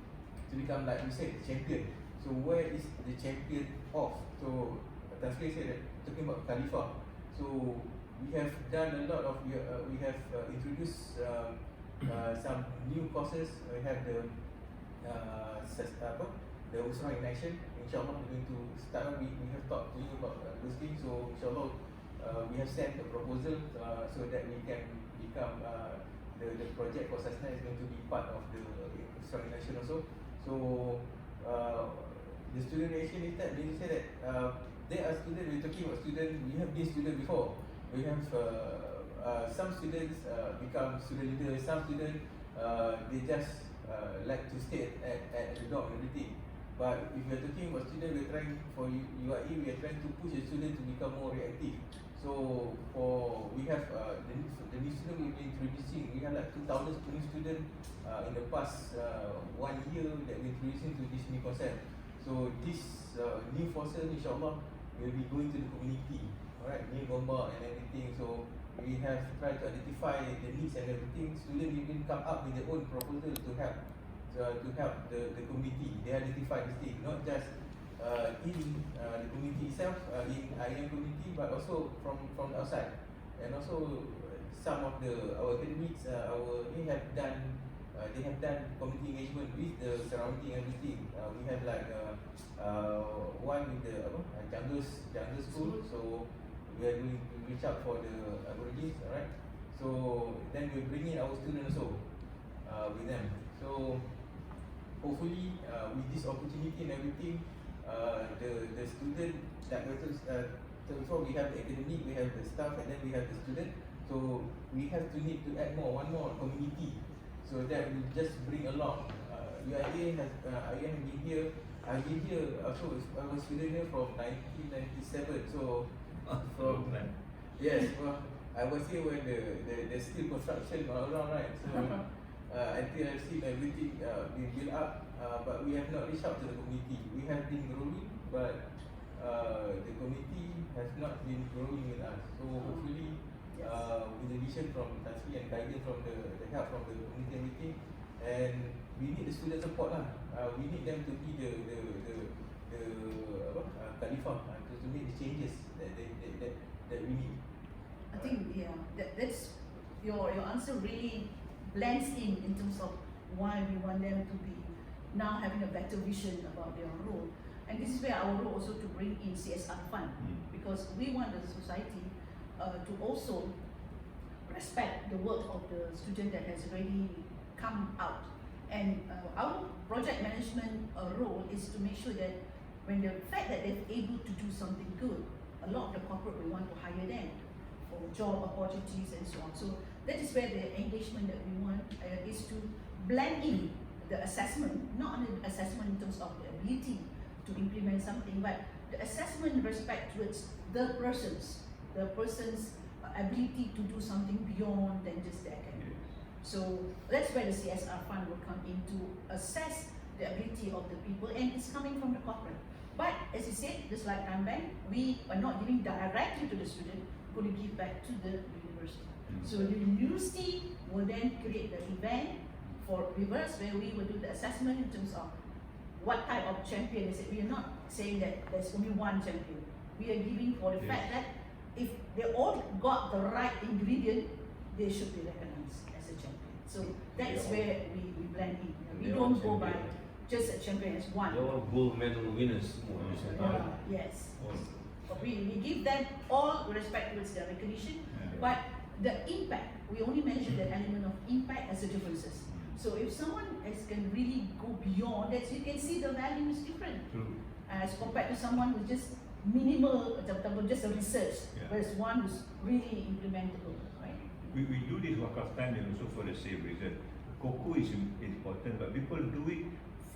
Speaker 4: to become, like we said, champion. So where is the champion of? So Tansky said that talking about Khalifah. So we have done a lot of, we have introduced some new courses. We have the Usrah in Action. Inshallah we're going to start. We have talked to you about those things. So inshallah we have sent a proposal so that we can become the project for SustNET is going to be part of the Usrah in Action also. So the student reaction is that they say that there are students, we're talking about students, we have been students before. We have some students become student leaders, some students they just like to stay at the dorm and everything. But if you're talking about students, we're trying for UIE, we are trying to push the students to become more reactive. So we have the new student we've been introducing, we have like 2,000 new students in the past 1 year that we're introducing to this new concept. So this new forces, inshallah, will be going to the community. Alright, new bomba and everything. So we have tried to identify the needs and everything. Students even come up with their own proposal to help the community. They identify this thing, not just in the community itself, in IAM community, but also from the outside. And also some of our academics, they have done community engagement with the surrounding everything. We have like one with the jungle school. So we are going to reach out for the Aborigines, alright. So then we bring in our students also with them. So hopefully with this opportunity and everything, the student, like so before we have the academic, we have the staff, and then we have the student. So we have to need to add one more community. So that will just bring along. UIA has been here. I've been here also. I was student here from 1997. So from yes, well, I was here when the steel construction all around, right? So until I've seen everything being built up, but we have not reached out to the community. We have been growing, but the community has not been growing with us. So hopefully, with the vision from Tansky and guidance from the help from the community meeting, and we need the student support lah. We need them to be the Khalifah to make the changes that we need.
Speaker 1: I think that's your answer really blends in terms of why we want them to be now having a better vision about their role. And this is where our role also to bring in CSR fund, because we want the society to also respect the work of the student that has already come out. And our project management role is to make sure that when the fact that they're able to do something good, a lot of the corporate will want to hire them for job opportunities and so on. So that is where the engagement that we want is to blend in the assessment, not only the assessment in terms of the ability to implement something, but the assessment in respect towards the person's ability to do something beyond than just the academic. So that's where the CSR fund will come in to assess the ability of the people, and it's coming from the corporate. But as you said, just like Time Bank, we are not giving directly to the student, we're going to give back to the university. So the university will then create the event for reverse, where we will do the assessment in terms of what type of champion is it? We are not saying that there's only one champion. We are giving for the
Speaker 2: Yes.
Speaker 1: fact that if they all got the right ingredient, they should be recognized as a champion. So that's where we blend in. We
Speaker 3: They
Speaker 1: don't
Speaker 3: all
Speaker 1: go by
Speaker 3: champion.
Speaker 1: just a champion as one.
Speaker 3: They're all gold medal winners semua di sana.
Speaker 1: Yes.
Speaker 3: All.
Speaker 1: We give them all respect towards their recognition,
Speaker 2: Yeah.
Speaker 1: but the impact, we only measure the element of impact as the differences. So if someone can really go beyond that, you can see the value is different
Speaker 2: True.
Speaker 1: as compared to someone who's just minimal, just a research,
Speaker 2: Yeah.
Speaker 1: whereas one who's really implementable, right?
Speaker 2: We do this wakaf time and also for the same reason. Cocoa is important, but people do it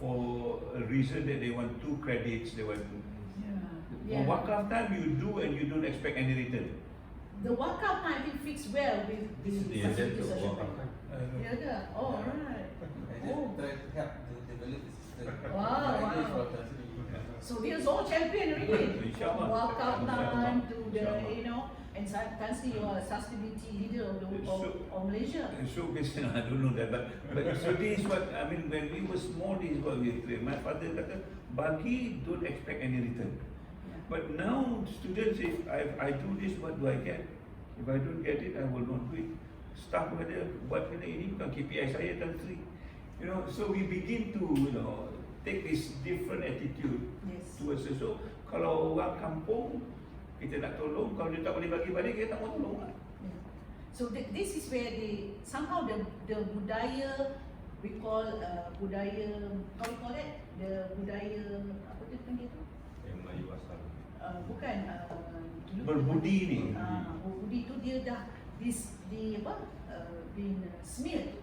Speaker 2: for a reason that they want 2 credits, they want.
Speaker 1: Yeah.
Speaker 2: For wakaf time you do and you don't expect any return.
Speaker 1: The wakaf time it fits well with
Speaker 3: This is the
Speaker 1: facility
Speaker 3: agenda of
Speaker 1: social
Speaker 3: wakaf
Speaker 1: plan.
Speaker 3: time.
Speaker 1: Yeah, yeah. Oh, right.
Speaker 4: I just
Speaker 1: Oh.
Speaker 4: try to help to develop the system.
Speaker 1: Wow,
Speaker 4: The idea is
Speaker 1: wow.
Speaker 4: for transferring.
Speaker 1: So here's all champion already.
Speaker 2: Inshallah.
Speaker 1: Wakaf time to the,
Speaker 2: Inshallah.
Speaker 1: and Tansi, you are sustainability leader of Malaysia.
Speaker 2: So basically, I don't know that, but so this is what I mean. When we were small, this is what we train. My father kata, bagi don't expect any return.
Speaker 1: Yeah.
Speaker 2: But now students, if I do this, what do I get? If I don't get it, I will not do it. Staff kata, buat kena ini bukan KPI saya dan free. So we begin to take this different attitude
Speaker 1: Yes.
Speaker 2: towards it. So kalau orang kampung kita nak tolong, kalau dia tak boleh bagi balik, kita tak mau tolong lah.
Speaker 1: Yeah. So this is where somehow the budaya we call budaya, how we call it, the budaya apa tu panggil tu?
Speaker 3: Yang Melayu asal.
Speaker 1: Bukan
Speaker 2: Berbudi ni.
Speaker 1: berbudi tu dia dah been smeared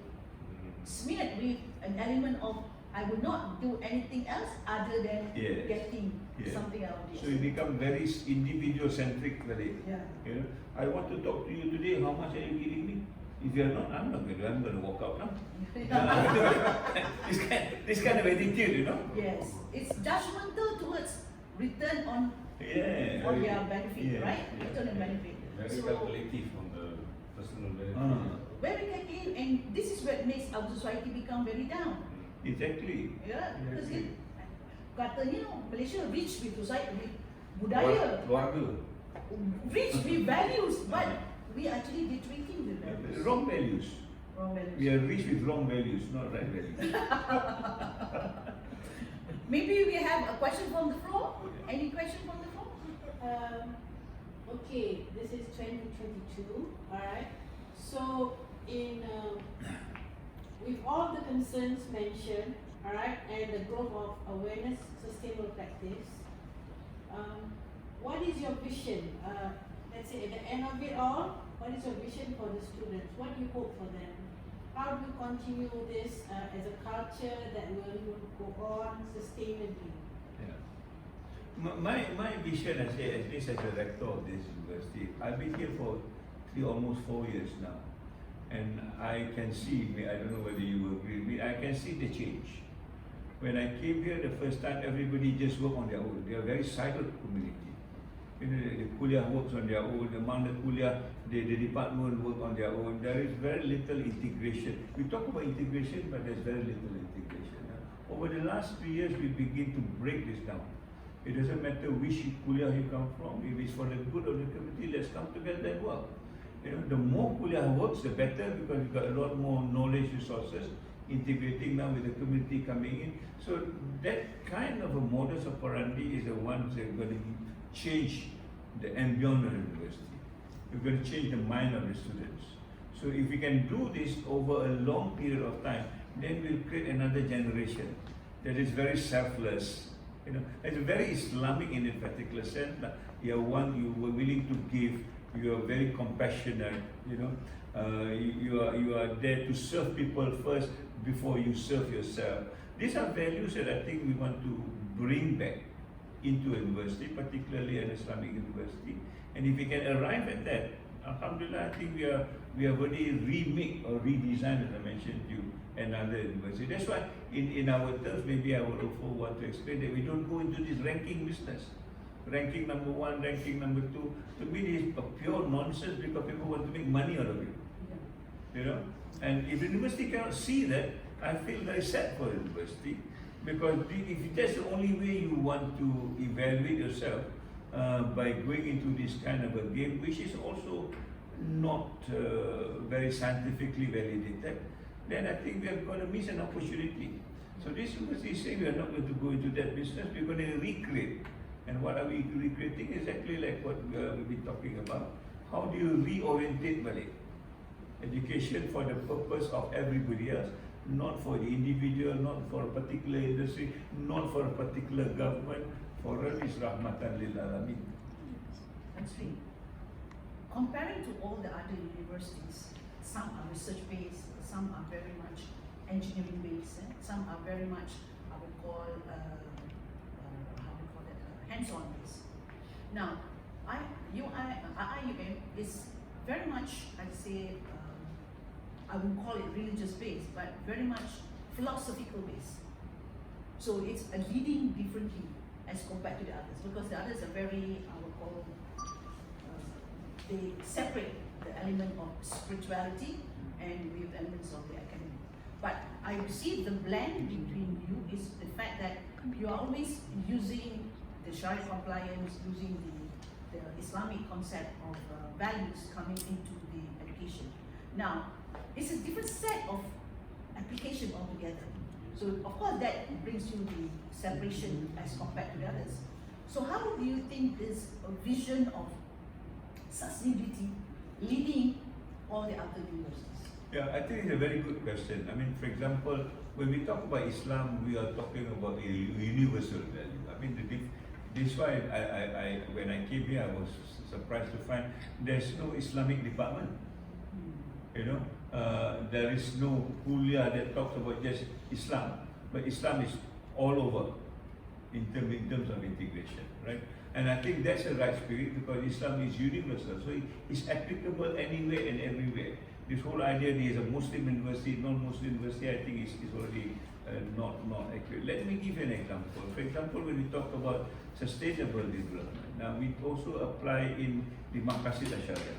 Speaker 1: with an element of I will not do anything else other than
Speaker 2: Yes.
Speaker 1: getting
Speaker 2: Yes.
Speaker 1: something out of this.
Speaker 2: So you become very individual centric very.
Speaker 1: Yeah.
Speaker 2: I want to talk to you today, how much are you giving me? If you're not, I'm going to walk out now. this kind of attitude,
Speaker 1: Yes, it's judgmental towards return on
Speaker 2: Yeah.
Speaker 1: their benefit,
Speaker 2: Yeah.
Speaker 1: right?
Speaker 2: Yeah.
Speaker 1: Return on benefit.
Speaker 3: Very
Speaker 1: So
Speaker 3: calculative on the personal benefit.
Speaker 1: where we can aim, and this is what makes our society become very down.
Speaker 2: Exactly.
Speaker 1: Yeah, because
Speaker 2: Exactly.
Speaker 1: katanya Malaysia rich with society, with budaya,
Speaker 3: Keluarga.
Speaker 1: rich with values, but we actually retreating with values.
Speaker 2: Wrong values.
Speaker 1: Wrong values.
Speaker 2: We are rich with wrong values, not right values.
Speaker 1: Maybe we have a question from the floor. Any question from the floor?
Speaker 5: Okay, this is 2022, alright. So, with all the concerns mentioned, alright, and the growth of awareness, sustainable practice, what is your vision? Let's say at the end of it all, what is your vision for the students? What do you hope for them? How do you continue this as a culture that will go on sustainably?
Speaker 2: Yeah. My vision, at least as a rector of this university, I've been here for almost 4 years now, and I can see, I don't know whether you agree with me, I can see the change. When I came here the first time, everybody just worked on their own. They are a very siloed community. The kuliah works on their own, among the kuliah, the department work on their own. There is very little integration. We talk about integration, but there's very little integration. Over the last 3 years, we begin to break this down. It doesn't matter which kuliah you come from. If it's for the good of the community, let's come together and work. The more kuliah works, the better, because we've got a lot more knowledge resources integrating now with the community coming in. So that kind of a modus operandi is the one that's going to change the ambient of the university. We're going to change the mind of the students. So if we can do this over a long period of time, then we'll create another generation that is very selfless. It's very Islamic in a particular sense. You were willing to give. You are very compassionate. You are there to serve people first before you serve yourself. These are values that I think we want to bring back into a university, particularly an Islamic university. And if we can arrive at that, alhamdulillah, I think we have already remake or redesigned, as I mentioned to you, another university. That's why in our terms, maybe I would also want to explain that we don't go into this ranking business. Ranking number 1, ranking number 2. To me, this is a pure nonsense because people want to make money out of it. And if the university cannot see that, I feel very sad for the university Because if that's the only way you want to evaluate yourself, by going into this kind of a game, which is also not very scientifically validated, then I think we are going to miss an opportunity. So this university is saying we are not going to go into that business, we're going to recreate. And what are we recreating? Exactly like what we've been talking about. How do you reorientate Malay? Education for the purpose of everybody else, not for the individual, not for a particular industry, not for a particular government, for all is rahmatan lil alamin.
Speaker 1: That's right. Comparing to all the other universities, some are research based, some are very much engineering based, some are very much, I would call, hands-on based. Now, IUM is very much, I'd say, I wouldn't call it religious based, but very much philosophical based. So it's leading differently as compared to the others, because the others are very, I would call, they separate the element of spirituality and with elements of the academic. But I see the blend between you is the fact that you are always using the Sharia compliance, using the Islamic concept of values coming into the education. Now, it's a different set of application altogether. So of course that brings you the separation as compared to the others. So how do you think this vision of sustainability leading all the other universities?
Speaker 2: Yeah, I think it's a very good question. I mean, for example, when we talk about Islam, we are talking about a universal value. I mean, this is why when I came here, I was surprised to find there's no Islamic department. You know, there is no kuliah that talks about just Islam, but Islam is all over in terms of integration, right? And I think that's the right spirit, because Islam is universal, so it's applicable anywhere and everywhere. This whole idea there is a Muslim university, non-Muslim university, I think is already not accurate. Let me give you an example. For example, when we talk about sustainable development, now we also apply in the Maqasid Sharia,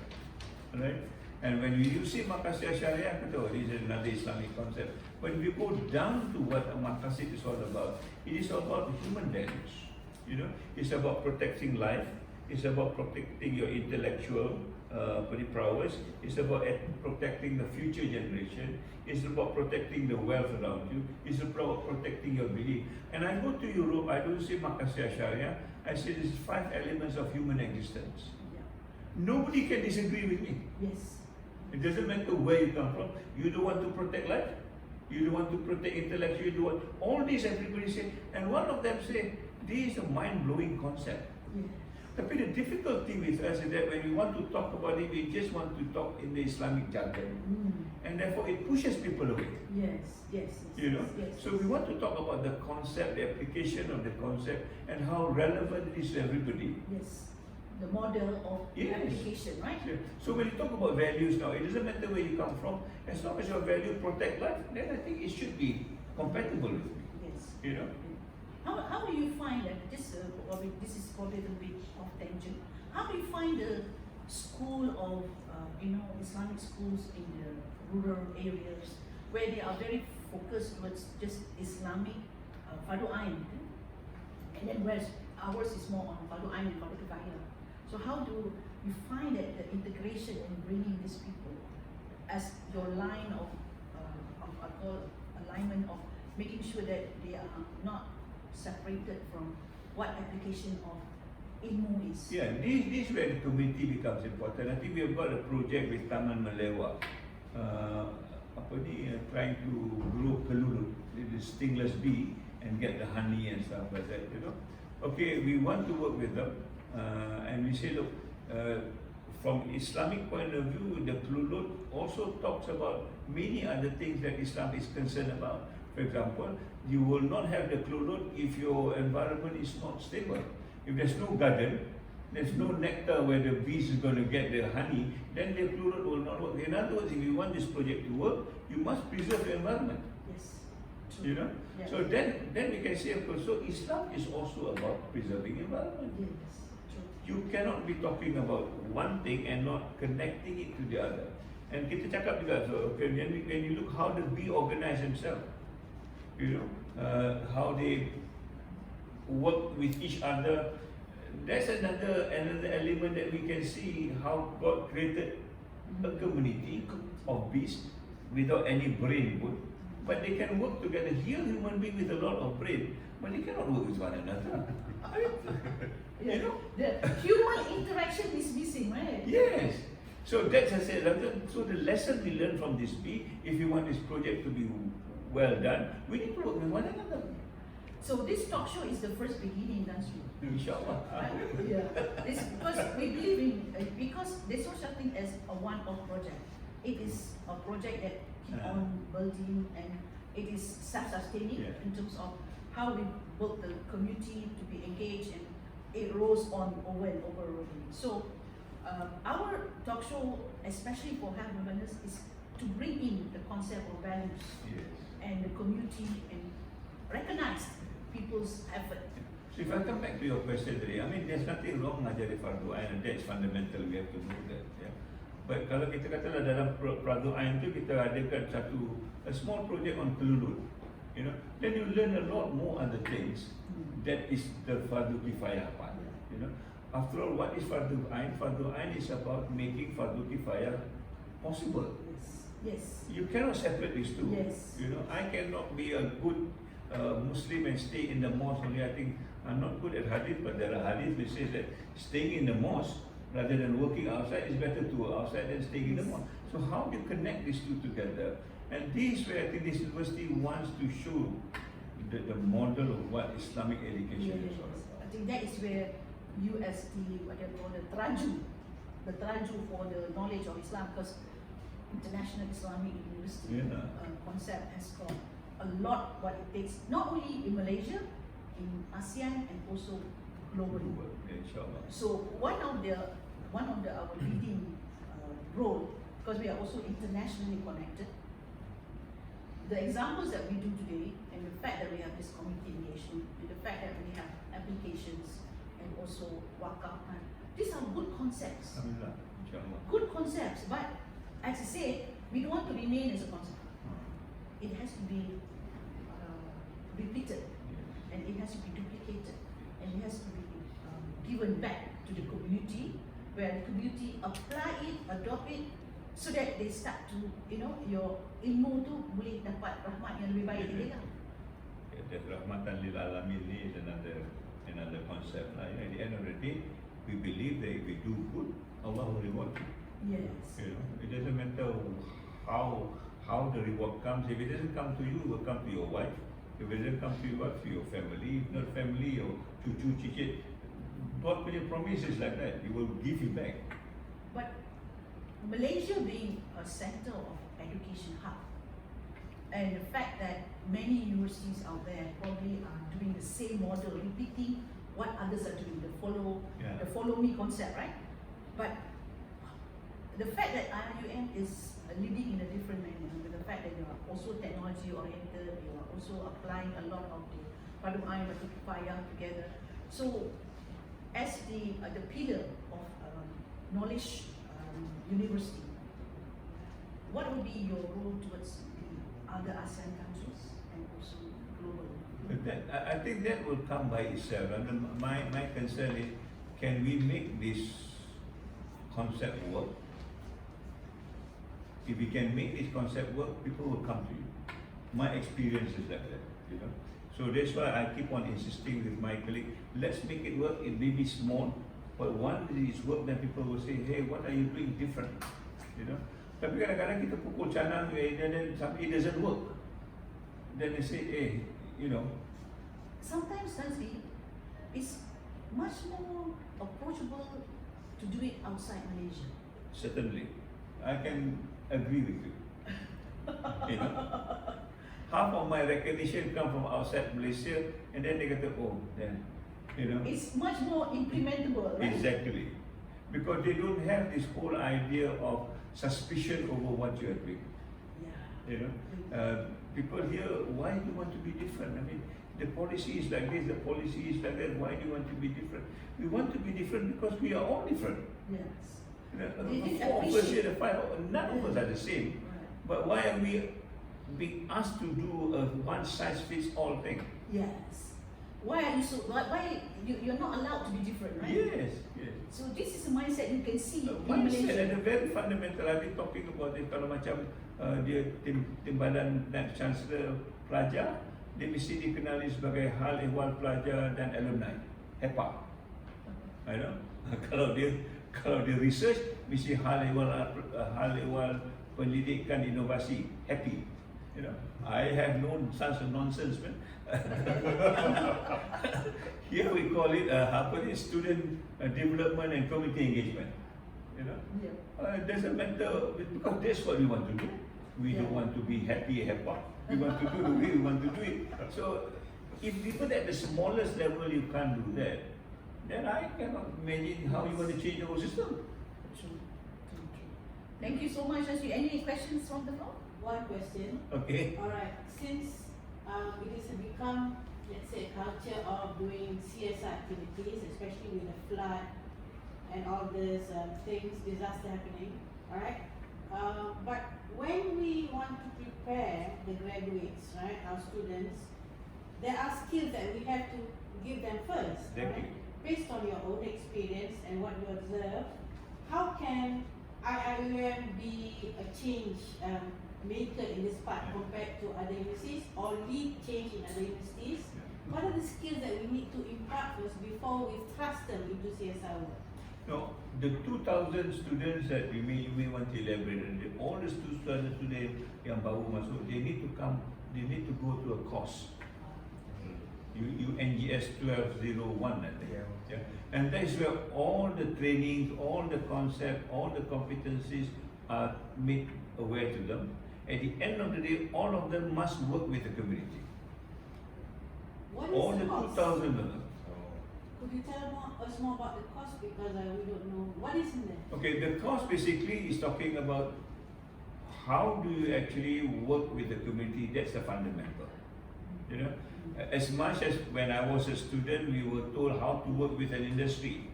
Speaker 2: right? And when you say Maqasid Sharia, this is another Islamic concept. When we go down to what a Maqasid is all about, it is all about human values. You know, it's about protecting life, it's about protecting your intellectual prowess, it's about protecting the future generation, it's about protecting the wealth around you, it's about protecting your belief. And I go to Europe, I don't say Maqasid Sharia, I say there's 5 elements of human existence.
Speaker 1: Yeah.
Speaker 2: Nobody can disagree with me.
Speaker 1: Yes.
Speaker 2: It doesn't matter where you come from. You don't want to protect life, you don't want to protect intellect, you don't want, all these everybody say, and one of them say, this is a mind-blowing concept.
Speaker 1: Yeah.
Speaker 2: But the difficult thing with us is that when we want to talk about it, we just want to talk in the Islamic jargon. And therefore it pushes people away.
Speaker 1: Yes.
Speaker 2: You know?
Speaker 1: Yes.
Speaker 2: So we want to talk about the concept, the application of the concept, and how relevant it is to everybody.
Speaker 1: Yes. The model of application, right?
Speaker 2: Yeah. So when you talk about values now, it doesn't matter where you come from, as long as your value protect life, then I think it should be compatible with me.
Speaker 1: Yes.
Speaker 2: You know?
Speaker 1: How do you find that this is probably a little bit off tangent. How do you find the school of Islamic schools in the rural areas where they are very focused towards just Islamic Fardu Ain, and then whereas ours is more on Fardu Ain and Fardu Kifayah. So how do you find that the integration in bringing these people as your line of alignment of making sure that they are not separated from what application of ilmu is?
Speaker 2: Yeah, this is where the community becomes important. I think we have got a project with Taman Malewa, trying to grow kelulut, the stingless bee, and get the honey and stuff like that, you know. Okay, we want to work with them, and we say, look, from Islamic point of view, the kelulut also talks about many other things that Islam is concerned about. For example, you will not have the kelulut if your environment is not stable. If there's no garden, there's no nectar where the bees is going to get the honey, then the kelulut will not work. In other words, if you want this project to work, you must preserve the environment.
Speaker 1: Yes. True.
Speaker 2: You know?
Speaker 1: Yes.
Speaker 2: So then we can say, of course, so Islam is also about preserving environment.
Speaker 1: Yes. True.
Speaker 2: You cannot be talking about one thing and not connecting it to the other. And kita cakap juga, so okay, when you look how the bee organize themselves, you know, how they work with each other. That's another element that we can see how God created a community of beasts without any brain put, but they can work together. Here, human being with a lot of brain, but they cannot work with one another. You know?
Speaker 1: The human interaction is missing, right?
Speaker 2: Yes. So that's I said. So the lesson we learn from this bee, if you want this project to be well done, we need to work with one another.
Speaker 1: So this talk show is the first beginning, that's true.
Speaker 2: Inshallah.
Speaker 1: Yeah, this, because we believe in, because there's no such thing as a one-off project. It is a project that keep on building, and it is self-sustaining in terms of how we build the community to be engaged, and it rolls on over and over again. So our talk show, especially for health awareness, is to bring in the concept of values and the community and recognize people's effort.
Speaker 2: So if I come back to your question today, I mean, there's nothing wrong ngajari fardu ain, and that's fundamental. We have to know that. Yeah. But kalau kita katalah dalam fardu ain tu kita adakan a small project on kelulun, you know, then you learn a lot more other things. That is the fardu kifayah part. You know, after all, what is fardu ain? Fardu ain is about making fardu kifayah possible.
Speaker 1: Yes.
Speaker 2: You cannot separate these two.
Speaker 1: Yes.
Speaker 2: You know, I cannot be a good Muslim and stay in the mosque only. I think I'm not good at hadith, but there are hadith which says that staying in the mosque rather than working outside is better to work outside than staying in the mosque. So how do you connect these two together? And this is where I think this university wants to show the model of what Islamic education is all about.
Speaker 1: I think that is where you as what they call the traju for the knowledge of Islam, because International Islamic University concept has got a lot what it takes, not only in Malaysia, in ASEAN, and also globally.
Speaker 2: Inshallah.
Speaker 1: So one of our leading role, because we are also internationally connected, the examples that we do today, and the fact that we have this community engagement, and the fact that we have applications and also wakaf, these are good concepts.
Speaker 2: Inshallah.
Speaker 1: Good concepts, but as I said, we don't want to remain as a concept. It has to be repeated, and it has to be duplicated, and it has to be given back to the community, where the community apply it, adopt it, so that they start to, you know, your ilmu tu boleh dapat rahmat yang lebih baik lagi lah.
Speaker 2: That rahmatan lil alamin is another concept. At the end of the day, we believe that if we do good, Allah will reward you.
Speaker 1: Yes.
Speaker 2: You know, it doesn't matter how the reward comes. If it doesn't come to you, it will come to your wife. If it doesn't come to you, what? To your family. If not family, or cucu cicit. God punya promise is like that. He will give you back.
Speaker 1: But Malaysia being a center of education hub, and the fact that many universities out there probably are doing the same model, repeating what others are doing, the follow me concept, right? But the fact that IUM is leading in a different manner, with the fact that you are also technology oriented, you are also applying a lot of the Fardu Ain, Fardu Kifayah together. So as the pillar of knowledge university, what would be your role towards the other ASEAN countries and also globally?
Speaker 2: I think that will come by itself. And my concern is, can we make this concept work? If we can make this concept work, people will come to you. My experience is like that, you know. So that's why I keep on insisting with my colleague, let's make it work. It may be small, but once it's work, then people will say, hey, what are you doing different? You know. Tapi kadang-kadang kita pukul canang, and then it doesn't work. Then they say, hey, you know.
Speaker 1: Sometimes, Tansi, it's much more approachable to do it outside Malaysia.
Speaker 2: Certainly, I can agree with you. You know, half of my recognition come from outside Malaysia, and then they get then, you know.
Speaker 1: It's much more implementable, right?
Speaker 2: Exactly, because they don't have this whole idea of suspicion over what you are doing.
Speaker 1: Yeah.
Speaker 2: You know, people here, why do you want to be different? I mean, the policy is like this, the policy is like that. Why do you want to be different? We want to be different because we are all different.
Speaker 1: Yes.
Speaker 2: You know,
Speaker 1: They didn't
Speaker 2: four of us
Speaker 1: appreciate-
Speaker 2: here, the five, none of us are the same.
Speaker 1: Right.
Speaker 2: But why are we being asked to do a one-size-fits-all thing.
Speaker 1: Yes. Why are you so? Why you're not allowed to be different, right?
Speaker 2: Yes, yes.
Speaker 1: So this is a mindset you can see in
Speaker 2: Mindset
Speaker 1: Malaysia.
Speaker 2: at a very fundamental. I've been talking about it. Kalau macam dia timbalan dan chancellor pelajar, dia mesti dikenali sebagai hal ehwal pelajar dan alumni. HEPA. I know. Kalau dia research, mesti hal ehwal pendidikan inovasi. Happy. You know, I have known such a nonsense, man. Here we call it student development and community engagement. You know,
Speaker 1: Yeah.
Speaker 2: it doesn't matter because that's what we want to do. We don't want to be happy. We want to do the way we want to do it. So, if even at the smallest level you can't do that, then I cannot imagine how you want to change the whole system.
Speaker 1: True. Thank you so much. Any questions from the floor?
Speaker 5: One question.
Speaker 2: Okay.
Speaker 5: Alright, since it has become, let's say, a culture of doing CSR activities, especially with the flood and all these things, disaster happening, alright? But when we want to prepare the graduates, right, our students, there are skills that we have to give them first,
Speaker 2: Exactly.
Speaker 5: right? Based on your own experience and what you observe, how can IIUM be a change maker in this part compared to other universities or lead change in other universities? What are the skills that we need to impart first before we thrust them into CSR work?
Speaker 2: No, the 2,000 students that you may want to elaborate on, all the students yang baru masuk, they need to go to a course. NGS 1201, I think. Yeah. And that is where all the trainings, all the concepts, all the competencies are made aware to them. At the end of the day, all of them must work with the community.
Speaker 5: What is
Speaker 2: All
Speaker 5: the
Speaker 2: the
Speaker 5: cost?
Speaker 2: 2,000 of them.
Speaker 5: Could you tell us more about the cost because we don't know what is in there?
Speaker 2: Okay, the course basically is talking about how do you actually work with the community. That's the fundamental. You know, as much as when I was a student, we were told how to work with an industry.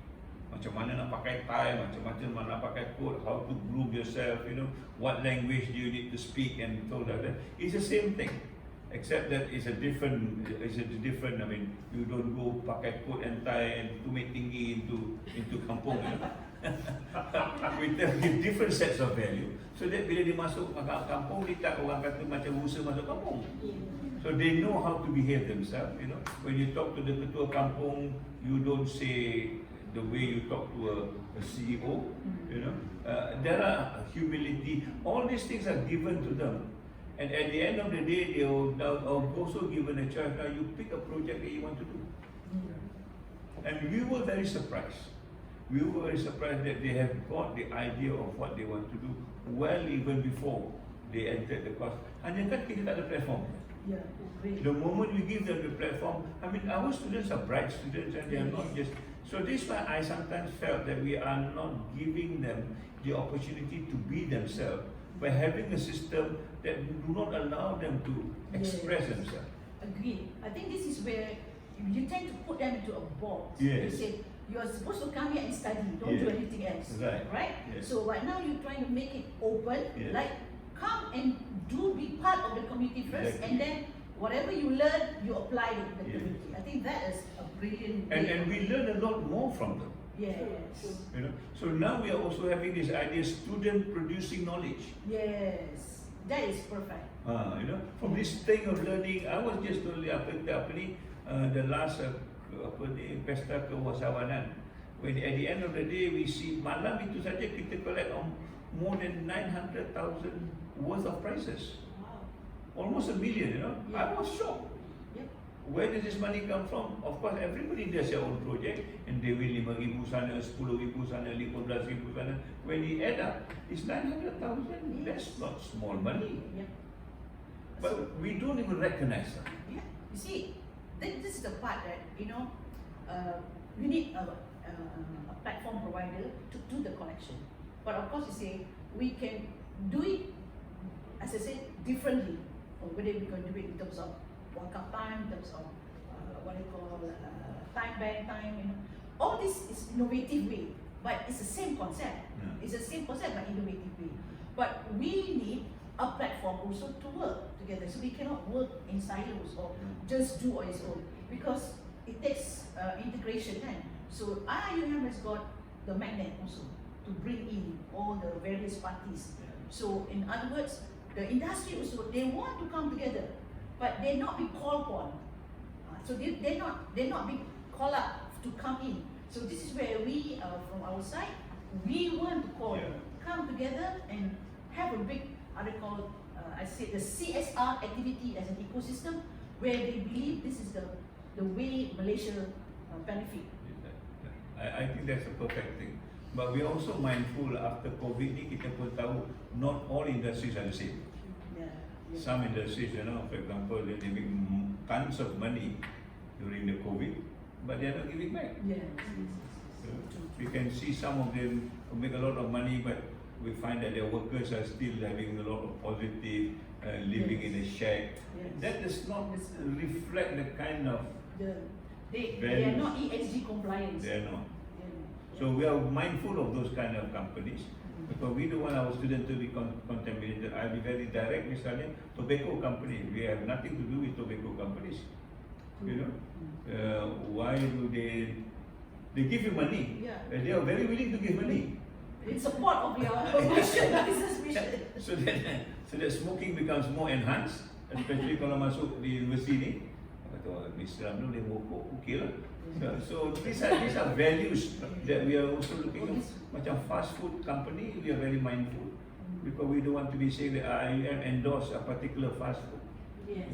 Speaker 2: Macam mana nak pakai tie, macam mana nak pakai coat, how to groom yourself, you know, what language do you need to speak and told like that. It's the same thing, except that it's a different. I mean, you don't go pakai coat and tie and tumit tinggi into kampung, you know. with different sets of value. So that bila dia masuk kampung, dia tak orang kata macam usaha masuk kampung. So they know how to behave themselves, you know. When you talk to the ketua kampung, you don't say the way you talk to a CEO, you know. There are humility. All these things are given to them. And at the end of the day, they will also given a choice. Now you pick a project that you want to do. And we were very surprised. We were very surprised that they have got the idea of what they want to do well even before they entered the course. Hanya kan kita tak ada platform.
Speaker 1: Yeah, great.
Speaker 2: The moment we give them the platform, I mean, our students are bright students and they are not just. So this is why I sometimes felt that we are not giving them the opportunity to be themselves by having a system that do not allow them to express themselves.
Speaker 1: Agreed. I think this is where you tend to put them into a box.
Speaker 2: Yes.
Speaker 1: You say you are supposed to come here and study, don't do
Speaker 2: Yes.
Speaker 1: anything else.
Speaker 2: Right. Yes.
Speaker 1: So right now you're trying to make it open,
Speaker 2: Yes.
Speaker 1: like come and be part of the community first,
Speaker 2: Exactly.
Speaker 1: and then whatever you learn, you apply it in the
Speaker 2: Yes.
Speaker 1: community. I think that is a brilliant way.
Speaker 2: And we learn a lot more from them.
Speaker 1: Yes.
Speaker 2: You know. So now we are also having this idea, student producing knowledge.
Speaker 1: Yes. That is perfect.
Speaker 2: You know, from this thing of learning, I was just told the last pesta kewasawanan. When at the end of the day we see malam itu saja kita collect more than 900,000 worth of prizes,
Speaker 5: Wow.
Speaker 2: almost 1 million. You know, I was shocked.
Speaker 1: Yep.
Speaker 2: Where does this money come from? Of course, everybody does their own project, and they will 5,000 sana, 10,000 sana, 15,000 sana. When you add up, it's 900,000. That's not small money.
Speaker 1: Yep.
Speaker 2: But we don't even recognize that.
Speaker 1: Yeah, you see, this is the part that we need a platform provider to do the collection. But of course, you say we can do it, as I said, differently. Or whether we can do it in terms of wakaf time, in terms of what they call time bank time. You know, all this is innovative way, but it's the same concept.
Speaker 2: Yeah.
Speaker 1: It's the same concept but innovative way. But we need a platform also to work together. So we cannot work in silos or just do on its own, because it takes integration, kan? So IUM has got the magnet also to bring in all the various parties. So in other words, the industry also, they want to come together, but they not be called upon. So they not be called up to come in. So this is where we, from our side, we want to call them, come together and have a big, I say the CSR activity as an ecosystem, where they believe this is the way Malaysia benefit.
Speaker 2: I think that's a perfect thing. But we are also mindful after COVID ni kita pun tahu not all industries are the same. Some industries, for example, they make tons of money during the COVID, but they are not giving back. We can see some of them who make a lot of money, but we find that their workers are still having a lot of positive, living in a shack. That does not reflect the kind of
Speaker 1: They are not ESG compliant.
Speaker 2: They are not. So we are mindful of those kind of companies, because we don't want our students to be contaminated. I'll be very direct, misalnya tobacco company, we have nothing to do with tobacco companies. Why do they give you money? They are very willing to give money.
Speaker 1: In support of your mission, business mission.
Speaker 2: So that smoking becomes more enhanced, especially kalau masuk di universiti ni. Kata Islam tu dia rokok, okey lah. So these are values that we are also looking at. Macam fast food company, we are very mindful, because we don't want to be saying that IUM endorse a particular fast food.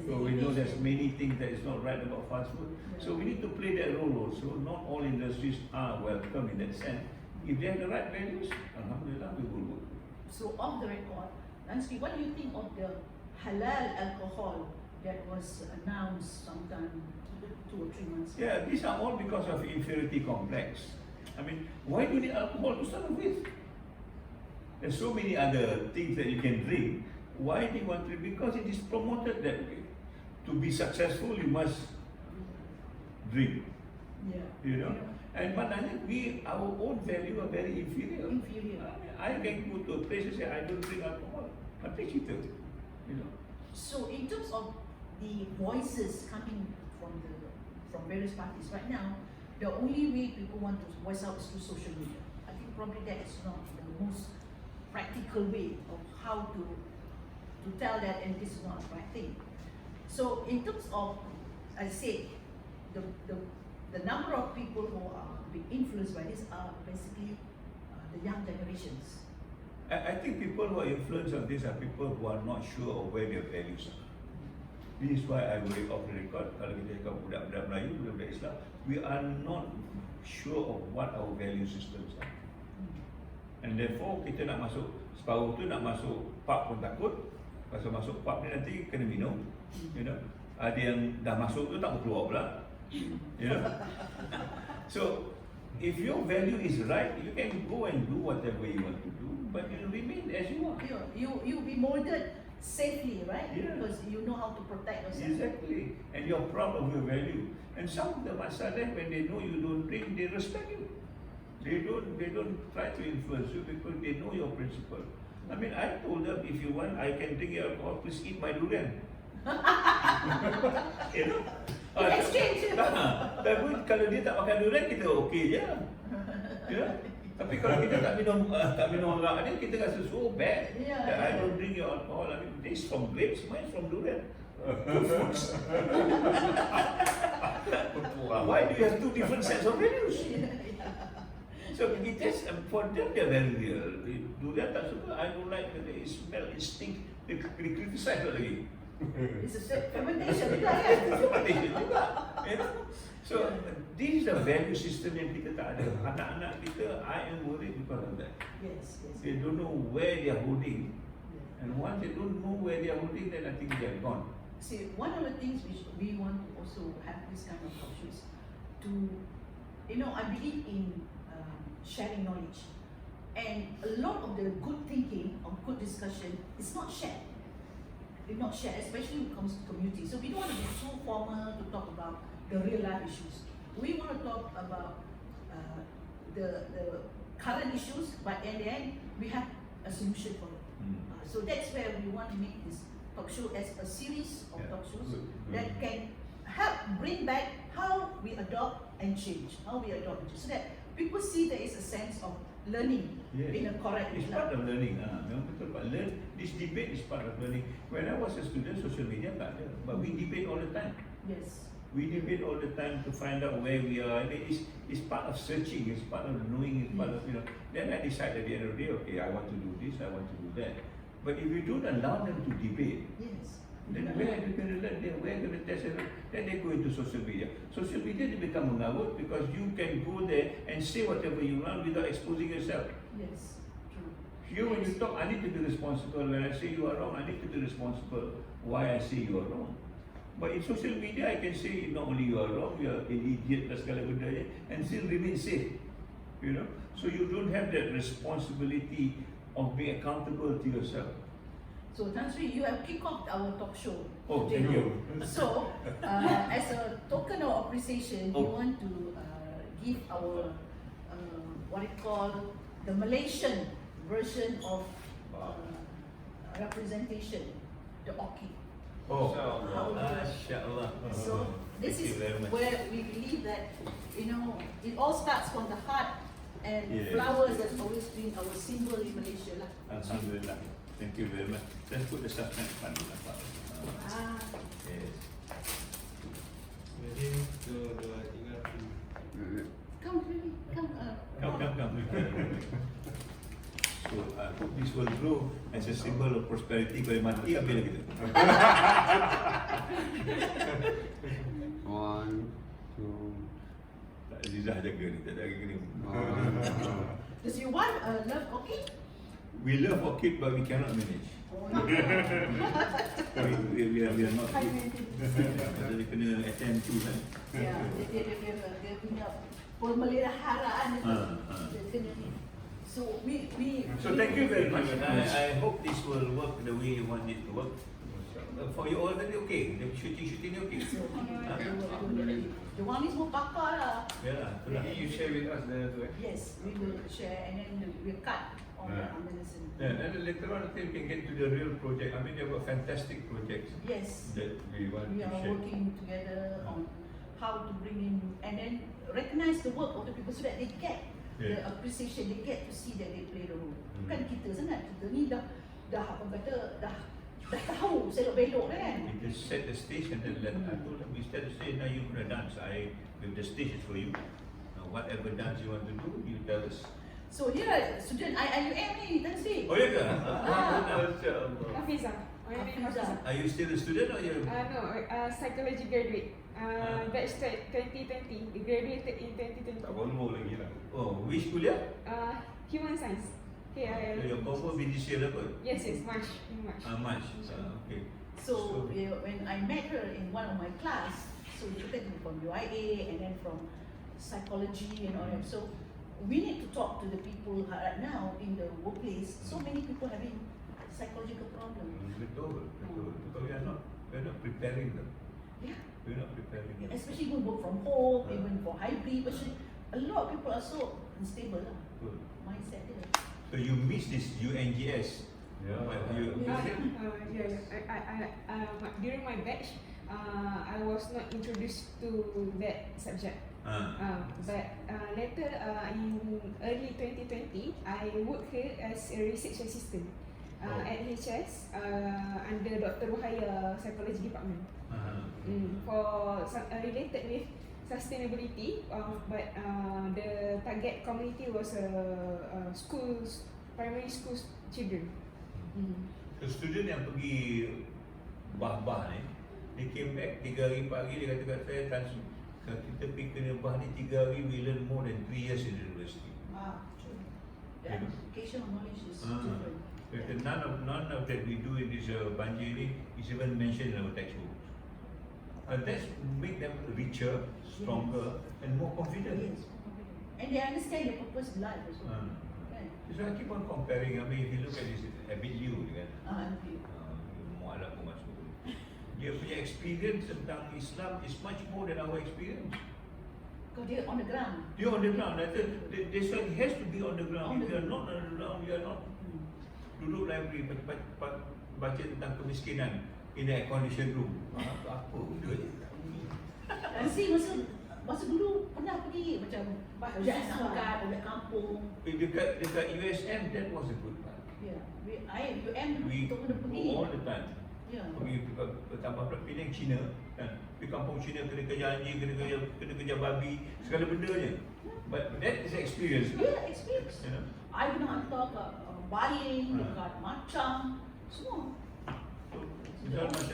Speaker 2: So we know there's many things that is not right about fast food. So we need to play that role also. Not all industries are welcome in that sense. If they have the right values, alhamdulillah, we will work.
Speaker 1: So off the record, Lansky, what do you think of the halal alcohol that was announced sometime 2 or 3 months ago?
Speaker 2: Yeah, these are all because of inferiority complex. I mean, why do you need alcohol to start with? There's so many other things that you can drink. Why do you want to? Because it is promoted that way. To be successful, you must drink. And maknanya our own value are very inferior. I can go to a place and say I don't drink alcohol. But they cheated.
Speaker 1: So in terms of the voices coming from various parties right now, the only way people want to voice out is through social media. I think probably that is not the most practical way of how to tell that, and this is not the right thing. So in terms of, I say, the number of people who are being influenced by this are basically the young generations.
Speaker 2: I think people who are influenced on this are people who are not sure of where their values are. This is why I will off the record, kalau kita cakap budak-budak Melayu, budak-budak Islam, we are not sure of what our value systems are. And therefore, kita nak masuk, separuh tu nak masuk pub pun takut, pasal masuk pub ni nanti kena minum. Ada yang dah masuk tu tak mau keluar pula. So, if your value is right, you can go and do whatever you want to do, but you remain as you are.
Speaker 1: You'll be molded safely, right? Because you know how to protect yourself.
Speaker 2: Exactly. And you're proud of your value. And some of the masalah, when they know you don't drink, they respect you. They don't try to influence you because they know your principle. I mean, I told them, if you want, I can drink your alcohol, please eat my durian.
Speaker 1: Exchange.
Speaker 2: Tapi kalau dia tak makan durian, kita okey je. Tapi kalau kita tak minum arak ni, kita rasa so bad. That I don't drink your alcohol. I mean, this from grapes, mine from durian. Two fruits. Why do you have two different sets of values? So it is, for them they are very real. Durian tak suka, I don't like the way it smells, it stinks. They criticize lagi.
Speaker 1: It's a fermentation juga kan?
Speaker 2: Fermentation juga. So this is a value system yang kita tak ada. Anak-anak kita, I am worried because of that.
Speaker 1: Yes.
Speaker 2: They don't know where they are holding. And once they don't know where they are holding, then I think they are gone.
Speaker 1: See, one of the things which we want to also have this kind of culture is to, I believe in sharing knowledge. And a lot of the good thinking or good discussion is not shared. It's not shared, especially when it comes to community. So we don't want to be so formal to talk about the real life issues. We want to talk about the current issues, but in the end, we have a solution for it. So that's where we want to make this talk show as a series of
Speaker 2: Yeah.
Speaker 1: talk shows
Speaker 2: Good.
Speaker 1: that can help bring back how we adopt and change, so that people see there is a sense of learning
Speaker 2: Yes.
Speaker 1: in a correct
Speaker 2: It's
Speaker 1: way.
Speaker 2: part of learning. Memang betul Pak. This debate is part of learning. When I was a student, social media tak ada, but we debate all the time.
Speaker 1: Yes.
Speaker 2: We debate all the time to find out where we are. I mean, it's part of searching. It's part of knowing. It's part of Then I decide at the end of the day, okay, I want to do this. I want to do that. But if you don't allow them to debate,
Speaker 1: Yes.
Speaker 2: then where are they going to learn? Where are they going to test it? Then they go into social media. Social media they become mengarut because you can go there and say whatever you want without exposing yourself.
Speaker 1: Yes. True.
Speaker 2: You, when you talk, I need to be responsible. When I say you are wrong, I need to be responsible why I say you are wrong. But in social media, I can say not only you are wrong, you are an idiot, dan segala benda, and still remain safe. So you don't have that responsibility of being accountable to yourself.
Speaker 1: So Tan Sri, you have kicked off our talk show.
Speaker 2: Oh,
Speaker 1: today.
Speaker 2: thank you.
Speaker 1: So, as a token of appreciation, we want to give our what it called the Malaysian version of representation, the OKI.
Speaker 2: Oh,
Speaker 1: Inshallah. So this
Speaker 2: Thank you
Speaker 1: is
Speaker 2: very much.
Speaker 1: where we believe that it all starts from the heart, and
Speaker 2: Yes.
Speaker 1: flowers has always been our symbol in Malaysia lah.
Speaker 2: Alhamdulillah. Thank you very much. Let's put the SustNET fund in the fund. Yes.
Speaker 4: Jadi dua tiga.
Speaker 1: Come, really, come.
Speaker 2: Come. So I hope this will grow as a symbol of prosperity. Kalau mati ambil gitu.
Speaker 6: 1, 2,
Speaker 2: Tak Zizah jaga ni, tak ada lagi ni.
Speaker 1: Does your wife love OKI?
Speaker 2: We love our kid, but we cannot manage.
Speaker 1: Oh,
Speaker 2: We are not. Jadi kena attend to kan.
Speaker 1: yeah, dia punya pemeliharaan itu. Dia kena ni. So
Speaker 2: So thank you very much. I hope this will work the way you want it to work. For you already okay. The shooting okay.
Speaker 1: So, the one is more pakar lah.
Speaker 2: Yeah, itulah.
Speaker 3: Maybe you share with us the
Speaker 1: Yes, we will share and then we'll cut on the lesson.
Speaker 2: Yeah, and later on, I think we can get to the real project. I mean, there were fantastic projects
Speaker 1: Yes,
Speaker 2: that we want
Speaker 1: we
Speaker 2: to
Speaker 1: are
Speaker 2: share.
Speaker 1: working together on how to bring in and then recognize the work of the people so that they get the appreciation, they get to see that they play the role. Bukan kita sangat, kita ni dah apa kata, dah tahu selok-belok kan.
Speaker 2: We just set the stage and then I told them, instead of saying, now you're going to dance, with the stage is for you. Whatever dance you want to do, you tell us.
Speaker 1: So here, student IIUM ni, Tan Sri.
Speaker 2: Oh ya ke?
Speaker 7: Hafizah. My name is Hafizah.
Speaker 2: Are you still a student or you?
Speaker 7: No, psychology graduate. Batch 2020. Graduated in 2020.
Speaker 3: tak Volvo lagi lah.
Speaker 2: Oh, which kuliah?
Speaker 7: Human science.
Speaker 2: So your cover been this year apa?
Speaker 7: Yes, March. In March.
Speaker 2: March. Okay.
Speaker 1: So when I met her in one of my class, so she took me from UIA and then from psychology and all that. So we need to talk to the people right now in the workplace. So many people having psychological problems.
Speaker 2: Betul. Because we are not preparing them.
Speaker 1: Yeah.
Speaker 2: We are not preparing them.
Speaker 1: Especially when work from home, even for hybrid. But a lot of people are so unstable lah.
Speaker 2: Good.
Speaker 1: Mindset dia.
Speaker 2: So you miss this UNGS.
Speaker 3: Yeah.
Speaker 7: During my batch, I was not introduced to that subject. But later in early 2020, I worked here as a research assistant at HS under Dr. Wahaya Psychology Department. For related with sustainability, but the target community was schools, primary school children.
Speaker 2: So student yang pergi bah-bah ni, they came back 3 hari 4 hari, dia kata kat saya, kalau kita pergi kena bah ni 3 hari, we learn more than 3 years in the university.
Speaker 1: True. The educational knowledge is different.
Speaker 2: Because none of that we do in this Banjir ni is even mentioned in our textbooks. And that's make them richer, stronger, and more confident.
Speaker 1: Yes. And they understand the purpose in life as well. Kan?
Speaker 2: So I keep on comparing. I mean, if you look at this, Abid Liu kan,
Speaker 1: Okay.
Speaker 2: mualaf pun masuk. Dia punya experience tentang Islam is much more than our experience.
Speaker 1: Because they're on the ground.
Speaker 2: Dia on the ground. That's why he has to be on the ground. If you are not on the ground, you are not. duduk library baca tentang kemiskinan in the air conditioned room. Apa benda je?
Speaker 1: Nanti masa dulu pernah pergi macam projek angkat, projek kampung.
Speaker 2: Dekat USM, that was a good part.
Speaker 1: Ya, UM
Speaker 2: We
Speaker 1: tu kena pergi.
Speaker 2: go all the time.
Speaker 1: Ya.
Speaker 2: Pergi tambah pula Penang, China kan. Di kampung China kena kejar anjing, kena kejar babi, segala benda je. But that is experience.
Speaker 1: Yeah, experience.
Speaker 2: You know?
Speaker 1: I kena hantar kat Baling, dekat Macang, semua.
Speaker 2: So,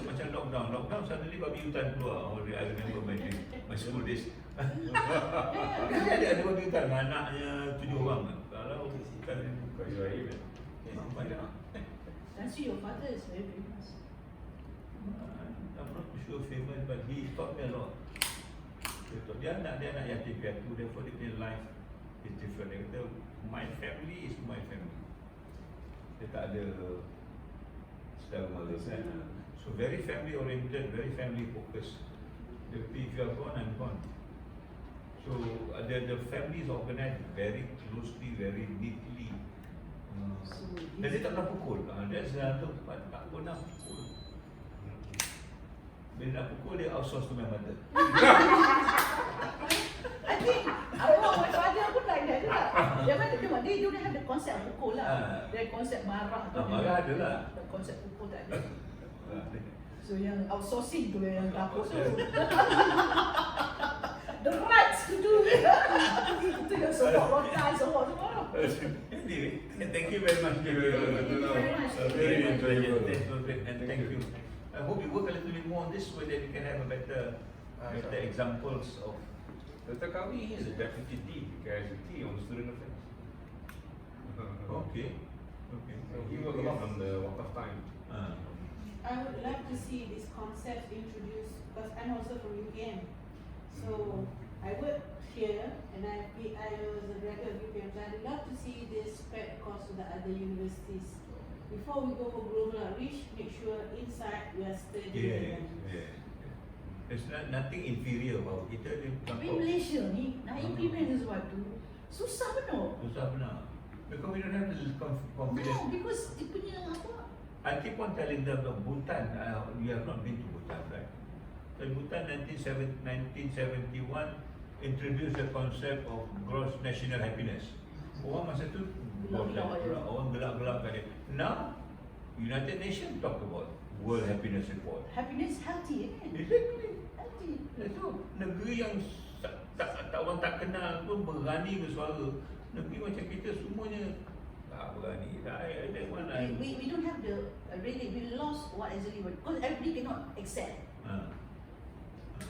Speaker 2: macam lockdown suddenly babi hutan keluar. Oh, I remember my school days. Kasi ada babi hutan dengan anaknya 7 orang. Kalau bukan kayu air kan. Banyak.
Speaker 1: Nancy, your father is very famous.
Speaker 2: I'm not sure famous, but he taught me a lot. Dia anak yatim piatu, therefore dia punya life is different. Dia kata, my family is my family. Dia tak ada saudara mara kan. So very family oriented, very family focused. If you are gone, I'm gone. So the family is organized very closely, very neatly. Dan dia tak pernah pukul. That's another part, tak pernah pukul. Bila nak pukul, dia outsource to my mother.
Speaker 1: I think, my father pun like that juga. Dia don't have the concept of pukul lah. Dia konsep marah tu.
Speaker 2: Marah ada lah.
Speaker 1: Konsep pukul tak ada. So yang outsourcing tu yang dapur tu. The rights to do it. Itu yang semua rotan semua.
Speaker 2: Anyway, thank you very much.
Speaker 1: Thank you very much.
Speaker 2: Very enjoyable. And thank you. I hope you work a little bit more on this so that you can have a better examples of.
Speaker 3: Dr. Kawi is a deputy dean, carries a T on student affairs.
Speaker 2: Okay.
Speaker 3: So he worked a lot on the Walk of Time.
Speaker 5: I would like to see this concept introduced because I'm also from UPM. So I work here and I was a graduate of UPM. So I'd love to see this spread across to the other universities. Before we go for global outreach, make sure inside we are studying.
Speaker 2: Yeah. There's nothing inferior about kita.
Speaker 1: Tapi Malaysia ni nak implement sesuatu susah benar.
Speaker 2: Susah benar. Because we don't have the confidence.
Speaker 1: No, because dia punya apa?
Speaker 2: I keep on telling them that Bhutan, we have not been to Bhutan, right? So Bhutan 1971 introduced the concept of gross national happiness. Orang masa tu orang gelak-gelak kat dia. Now, United Nations talk about World Happiness Report.
Speaker 1: Happiness healthy kan?
Speaker 2: Exactly.
Speaker 1: Healthy.
Speaker 2: Itu negeri yang orang tak kenal pun berani bersuara. Negeri macam kita semuanya tak berani.
Speaker 1: We don't have the really we lost what exactly because everybody cannot accept.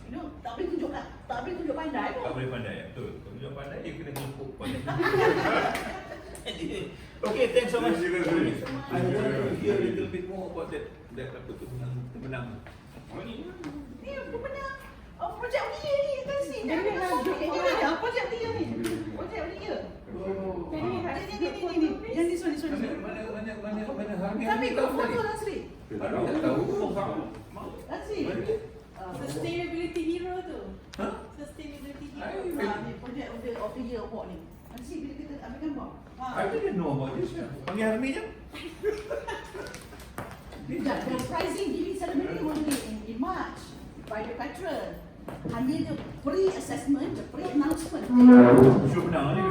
Speaker 1: You know, tak boleh tunjuk pandai pun.
Speaker 2: Tak boleh pandai, betul. Tunjuk pandai dia kena kelupuk pandai. Okay, thanks so much. I want to hear a little bit more about that apa tu pemenang.
Speaker 1: Ni pemenang projek Unia ni kan si. Jangan projek dia ni. Projek Unia. Ni. Yang this one.
Speaker 2: Mana harga?
Speaker 1: Tapi kau foto Nasri.
Speaker 2: Tak tahu.
Speaker 1: Nasri.
Speaker 5: Sustainability hero tu. Sustainability hero.
Speaker 1: Ni projek of the year award ni. Nasri bila kita ambil gambar.
Speaker 2: I didn't know about this. Panggil Harmi je.
Speaker 1: The prizing giving ceremony will be in March by the patron. Hanya the pre-assessment, the pre-announcement.
Speaker 2: Syuk menang ni.